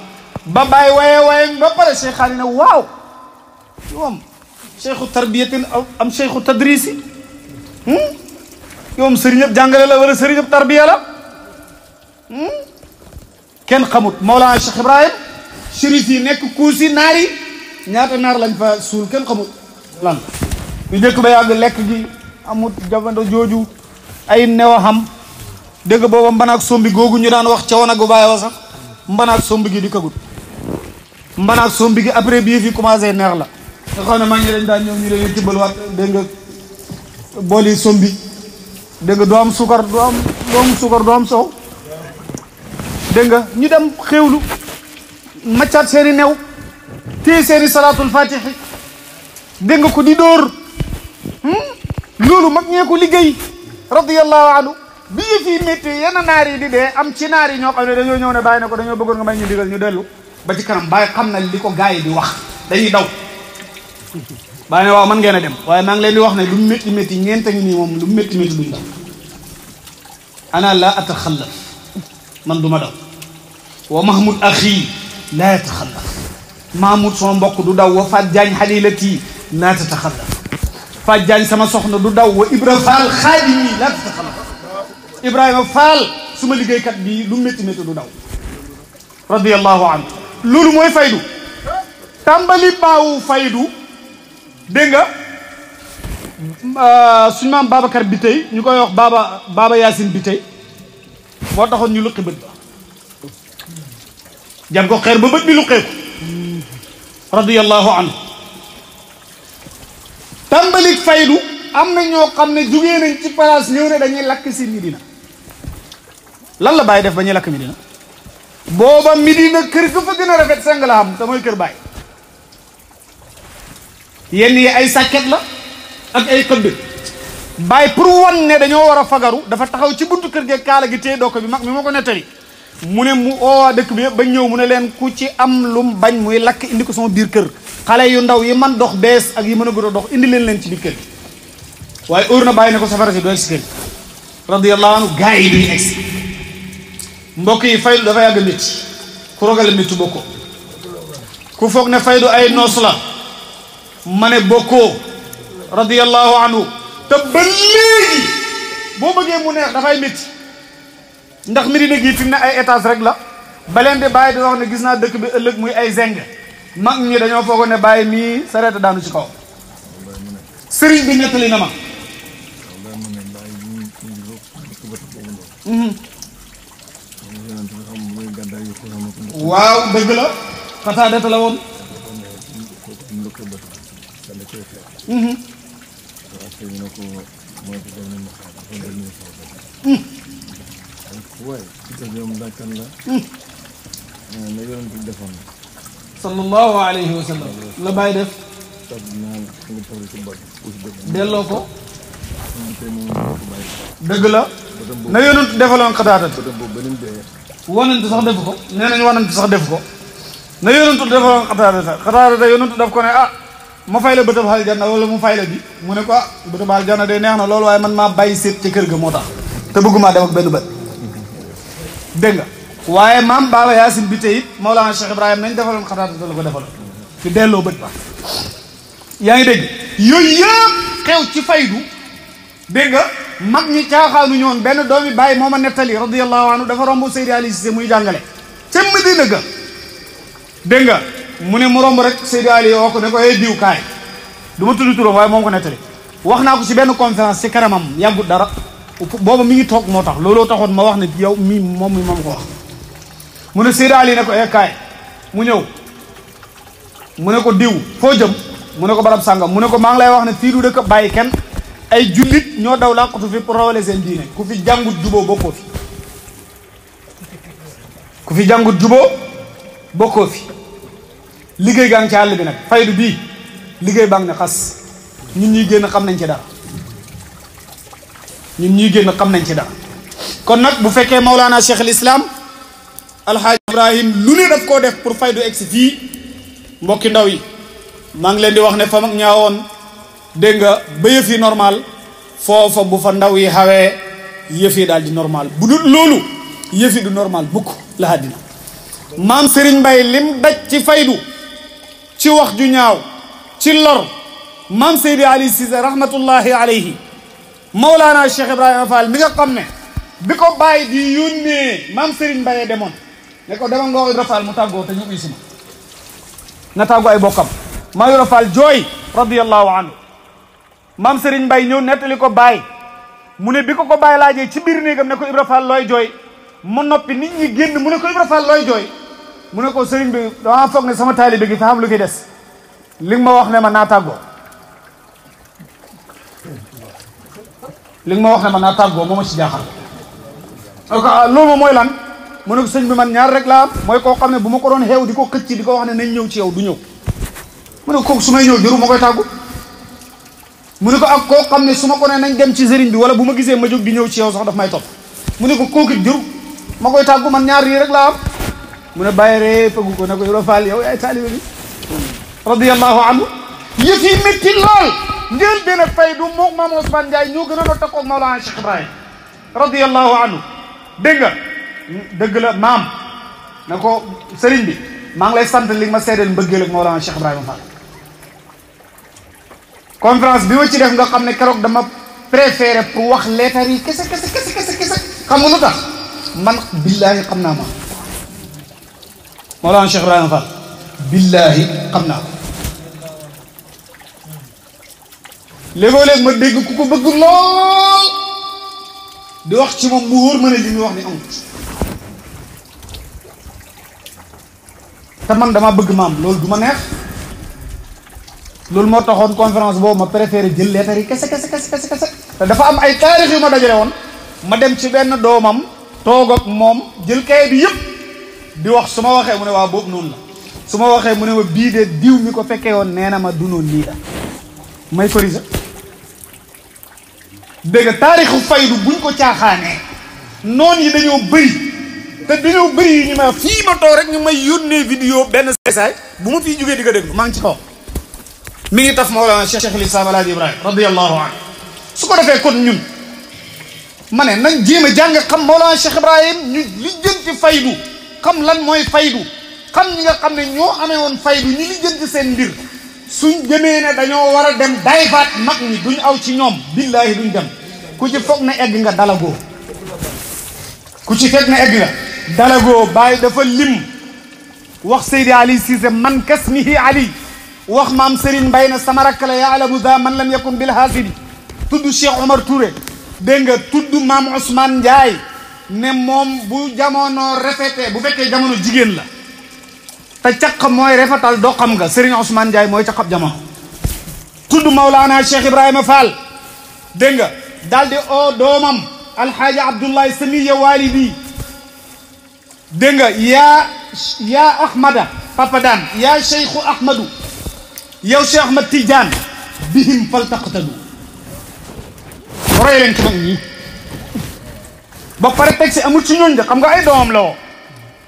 ba bàyyi waye ba pare cheikh xaali ne waaw yoom cheikhu tarbiyatin am cheikhu tadrisi yoom sëriñëb jàngale la wala sëriñëb tarbiya la kenn xamut Mawlana Cheikh Ibrahim shérif yi nekk kuusi naar yi ñaata naar lañ fa suul kenn xamut lan yu njëkk ba yàgg lekk gi amut jamono jooju ay new a xam dégg booba mbanaak sombi googu ñu daan wax ca wana gu bàyyi wa sax mbanaak sombi gi di kagut mbanaak sombi gi après bii fi commencé neex la nga xam ne maa ngi dañ daan ñëw ñu leen tibbal waat dégg nga booli sombi dégg nga doo am sukar doo am soow dégg nga ñu dem xéewlu maccaat seeni new téye seeni salaatul fatihi dégg nga ko di dóor loolu mag ñee ko liggéey radiyallahu anhu bi yëf yi métti yenn naar yi di dee am ci naar yi ñoo xam ne dañoo ñëw ne bàyyi na ko dañoo bëggoon nga may ñu digal ñu dellu ba ci kanam bàyyi xam na li ko gars yi di wax dañuy daw bàyyi ne waaw man ngeen a dem waaye maa ngi leen di wax ne lu métti métti ñeenta ngi nii moom lu métti métti duñ daw ana la ataxallaf man du ma daw wa mahmoud axi laa yataxallaf mahmoud sama mbokk du daw wa Fat Diagne xalilati laa tataxallaf Fat Diagne sama soxna du daw wa Ibra Fall xaadimi laa tataxallaf Ibrahima Fall suma liggéeykat bi lu métti métti du daw radiyallahu anhu loolu mooy faydu tàmbali baawu faydu dégg nga suñu maam Babacar bi tey ñu koy wax Baba Yacine bi tey moo taxoon ñu luqi bët ba jam ko xeer ba bët bi luqeeku radiyallahu anhu tàmbalik faydu am na ñoo xam ne jugee nañ ci place ñëw ne dañuy lakk si Medina lan la Baye def ba ñuy lakk Medina booba Medina kër ga fa gën a rafet seng la xam te mooy kër Baye yenn yi ay sàkket la ak ay xëdd Baye pour wan ne dañoo war a fagaru dafa taxaw ci buntu kër gi kaala gi téye doo ko bi mag mi moo ko nettali mu ne mu oowaa dëkk bi yëpp ba ñëw mu ne leen ku ci am lum bañ muy lakk indi ko sama biir kër xale yu ndaw yi man dox bees ak yi mën a gën a dox indi leen ci biir kër gi waaye óor na Bàyyi ne ko safara si du egsi kër gi radiyallahu anhu gars yi duñu egsi mbokk yi faydu dafa yàgg métti ku rogal métti bokkoo ku foog ne faydu ay noos la ma ne bokkoo radiyallahu anhu te ba léegi boo bëggee mu neex dafay métti ndax Medina gi fi mu ne ay étage rek la ba leen di Bàyyi di wax ne gis naa dëkk bi ëllëg muy ay zeng mag ñi dañoo foogoon ne Bàyyi mii sareet daanu ci kaw sëriñ bi nettali na ma waaw dëgg la xataadata la woon sallallahu alayhi wa sallam la Baye def delloo ko dëgg la na yonent defaloon xataadata wanantu sax def ko nee nañ wanantu sax def ko na yonentu defaloon xataadata yonentu daf ko ne ma fay la bëtëb aljanna wala mu fay la bi mu ne ko bëtëb aljanna de neex na loolu waaye man maa bàyyi seet ci kër ga moo tax te bëggumaa dem ak benn bët dégg nga waaye maam Baba Yacine bi tey it Mawlana Cheikh Ibrahim nañ defaloon xataadata la ko defaloon ci delloo bët ba yaa ngi dégg yooyu yëpp xew ci faydu dégg nga mag ñi caaxaanu ñoon benn doomi Baye moo ma nettali radiyallahu anhu dafa romb Seydi Ali Cissé muy jàngale ca Medina ga dégg nga mu ne mu romb rek Seydi Ali woo ko ne ko hey diw kaay du ma tudd turam waaye moom ko nettali wax naa ko ci benn conférence ci kanamam yàggut dara booba mi ngi toog moo tax looloo taxoon ma wax ne yow mii moom ko wax mu ne Seydi Ali ne ko kaay mu ñëw mu ne ko diw foo jëm mu ne ko barab sàngam mu ne ko maa ngi lay wax ne fii du dëkk bàyyi kenn ay jullit ñoo daw làqatu fi pour rawale seen diine ku fi jàngut juboo bokkoo fi ku fi jàngut juboo bokkoo fi liggéey gaa ngi ci àll bi nag faydu bii liggéey baa ngi ne xas ñun ñuy génn xam nañ ci dara ñun ñuy génn xam nañ ci dara kon nag bu fekkee Mawlana Cheikh al Islam Alhaaj Ibrahim lu ne daf koo def pour faydu egsi fii mbokki ndaw yi maa ngi leen di wax ne fa mag ñaawoon dégg nga ba yëf yi normal foofa bu fa ndaw yi xawee yëf yi daal di normal bu dul loolu yëf yi du normal bukk la àddina maam Serigne Mbaye lim daj ci faydu ci wax ju ñaaw ci lor maam Seydi Ali Cissé rahmatullahi alayhi Mawlana Cheikh Ibrahima Fall mi nga xam ne bi ko bàyyi di yónnee maam Serigne Mbaye demoon ne ko demal nga wax Ibra Fall mu tàggoo te ñu uy sima nga tàggoo ay bokkam maa Ibra Fall jooy radiyallahu anhu maam Serigne Mbaye ñëw nettali ko bàyyi mu ne bi ko bàyyi laajee ci biir néegam ne ko Ibra Fall looy jooy mu noppi nit ñi génn mu ne ko Ibra Fall looy jooy mu ne ko Serigne bi dama foog ne sama taalibe gi fa xam lu fi des li nga ma wax ne ma naa tàggoo li nga ma wax ne ma naa tàggoo moo ma ci jaaxal loolu moom mooy lan mu ne ko sëñ bi man ñaar rek laa am mooy koo xam ne bu ma ko doon xeew di ko xëcc di ko wax ne nañ ñëw ci yow du ñëw mu ne ko kooku su may ñëw jëru ma koy tàggu mu ne ko ak koo xam ne su ma ko ne nañ dem ci sëriñ bi wala bu ma gisee ma jóg di ñëw ci yow sax daf may topp mu ne ko kooku jëru ma koy tàggu man ñaar yi rek laa am mu ne bàyyi ree fëggu ko ne ko Ibra Fall yow yaay taalibe bi radiyallahu anhu yëf yi métti lool njël benn fay du moom Maam Ousmane Ndiaye ñoo gën a no takkoog Mawlana Cheikh Ibrahim radiyallahu anhu dégg nga dëgg la maam na ko sëriñ bi maa ngi lay sant li nga ma seedeel mbëggeel ak Mawlana Cheikh Ibrahima Fall conférence bi ma ci def nga xam ne keroog dama préféré pour wax leetar yi kese xam nga lu tax man billaahi xam naa ma Mawlana Cheikh Ibrahima Fall billaahi xam naa ko léegoo-léeg ma dégg ku ko bëgg lool di wax ci moom mu wóor ma ne li muy wax ni amut te man dama bëgg maam loolu du ma neex loolu moo taxoon conférence boobu ma préféré jël leetar yi kese te dafa am ay taarix yu ma dajale woon ma dem ci benn doomam toog ak moom jël kayit bi yëpp di wax su ma waxee mu ne waa boobu noonu la su ma waxee mu ne ma bii de diw mi ko fekkee woon nee na ma du noonu lii la may corriger dégg nga taarixu faydu buñ ko caaxaanee noon yi dañoo bëri te dañoo bëri yi ñu ma fii ma toog rek ñu may yónnee vidéo benn seesaay bu ma fii jógee di ko déglu maa ngi ci xaw mi ngi taf Mawlana Cheikh al Islam Alaaji Ibrahima radiyallahu anhu su ko defee kon ñun ma ne nañ jéem a jàng xam Mawlana Cheikh Ibrahim ñu lijjanti faydu xam lan mooy faydu xam ñi nga xam ne ñoo amee woon faydu ñi lijjanti seen mbir suñ demee ne dañoo war a dem dayfaat mag ñi duñ aw ci ñoom billaahi duñ dem ku ci foog na egg nga dalagoo ku ci fekk na egg nga dalagoo bàyyi dafa lim wax Seydi Ali Cissé man kasmihi Ali wax maam Serigne Mbaye na sama rakk la yaalamu za man lam yakun bil haasibi tudd Cheikh Omar Touré dégg nga tudd maam Ousmane Ndiaye ne moom bu jamono rafetee bu fekkee jamono jigéen la te caq mooy rafetal doo xam nga Serigne Ousmane Ndiaye mooy caqab jamono tudd Mawlana Cheikh Ibrahima Fall dégg nga daal di oo doomam alxaaji Abdoulaye Samiya walidi dégg nga yaa Ahmada Papa Daan yaa Cheikhu Ahmadu yow Cheikh Ahmad Tidiane bihim fal taqtadu roy leen ci mag ñi ba pare teg si amul ci ñooñ de xam nga ay doomam la woo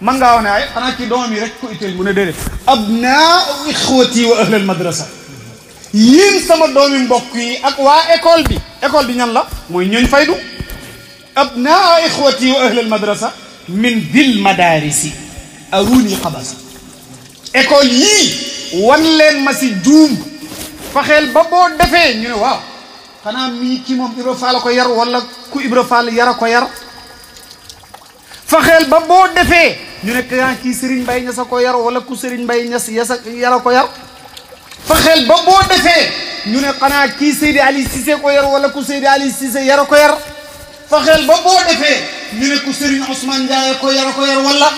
man ngaa wax ne ay xanaa ci doomam yi rek ko itteel mu ne déedéet abnaa ixwati wa ahlal madrasa yéen sama doomi mbokk yi ak waa école bi ñan la mooy ñooñ faydu abnaa ixwati wa ahlal madrasa min dil madarisi aruni xabasa école yii wan leen ma si juum faxeel ba boo defee ñu ne waaw xanaa mii kii moom Ibra Fall ko yar wala ku Ibra Fall yara ko yar faxeel ba boo defee ñu ne kii Serigne Mbaye Niass a ko yar wala ku Serigne Mbaye Niass yara ko yar fexeel ba boo defee ñu ne xanaa kii Seydi Ali Cissé ko yar wala ku Seydi Ali Cissé yara ko yar fexeel ba boo defee ñu ne ku Serigne Ousmane Ndiaye ko yara ko yar wala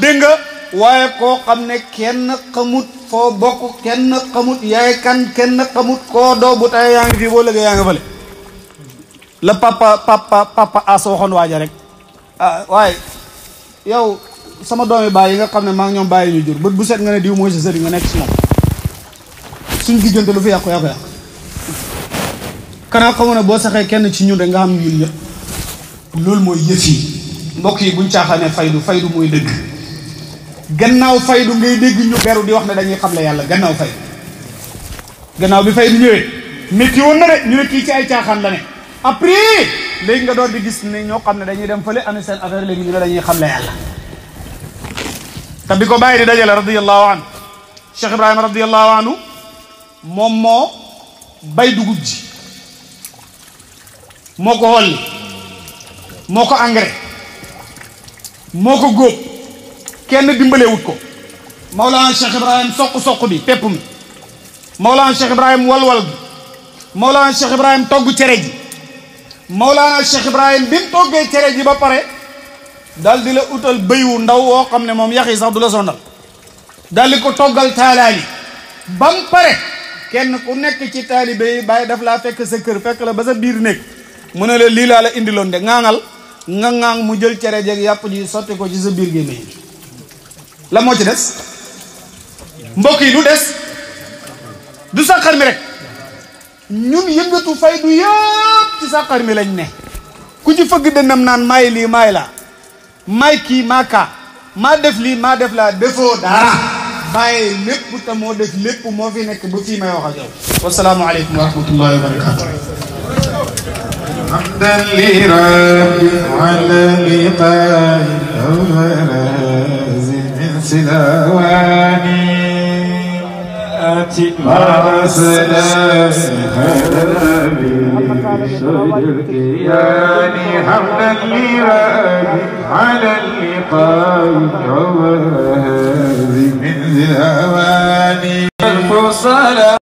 dégg nga waaye koo xam ne kenn xamut foo bokk kenn xamut yaay kan kenn xamut koo doo bu tey yaa ngi fii boo léegi yaa ngi fële la papa as waxoon waaja rek waaye yow sama doomi baay yi nga xam ne maa ngi ñoom bàyyi ñu jur bët bu set nga ne diw mooy sa sëriñ nga nekk si moom suñ diggante lu fi yàqu kanaa xamu ne boo saxee kenn ci ñun rek nga xam ñun ñëpp loolu mooy yëf yi mbokk yi buñ caaxaanee faydu mooy dëgg gannaaw faydu ngay dégg ñu beru di wax ne dañuy xamle yàlla gannaaw bi faydu ñëwee métti woon na de ñu ne kii ci ay caaxaan la ne après léegi nga doon di gis ne ñoo xam ne dañuy dem fële anu seen affaire léegi ñu ne dañuy xamle yàlla te bi ko bàyyi di dajale radiyallahu anhu Cheikh Ibrahima radiyallahu anhu moom moo bay dugub ji moo ko holli moo ko engrais moo ko góob kenn dimbalewut ko Mawlana Cheikh Ibrahim soq bi pepp mi Mawlana Cheikh Ibrahim walwal bi Mawlana Cheikh Ibrahim togg cere ji Mawlana Cheikh Ibrahim bi mu toggee cere ji ba pare daal di la utal bëy wu ndaw woo xam ne moom yax yi sax du la sondal daal di ko toggal taalaali ba mu pare kenn ku nekk ci taalibe yi bàyyi daf laa fekk sa kër fekk la ba sa biir nekk mu ne la lii laa la indiloon de ŋaaŋal nga ŋaaŋ mu jël cere jeeg yàpp ji sotti ko ci sa biir gémmiñ la moo ci des mbokk yi du des du sàqar mi rek ñun yëngatu faydu yëpp ci sàqar mi lañ ne ku ci fëgg dënnam naan maay lii maay laa maay kii maa kaa maa def lii maa def laa defoo dara bàyyi lépp te moo def lépp moo fi nekk ba fii may wax ak yow wasalaamu aleykum wa rahmatullahi wa barakatuh حمدا لربي على لقاء الأوراز من سلاواني آتي مع سلام حمدا لربي على اللقاء الأوراز من سلاواني الفصل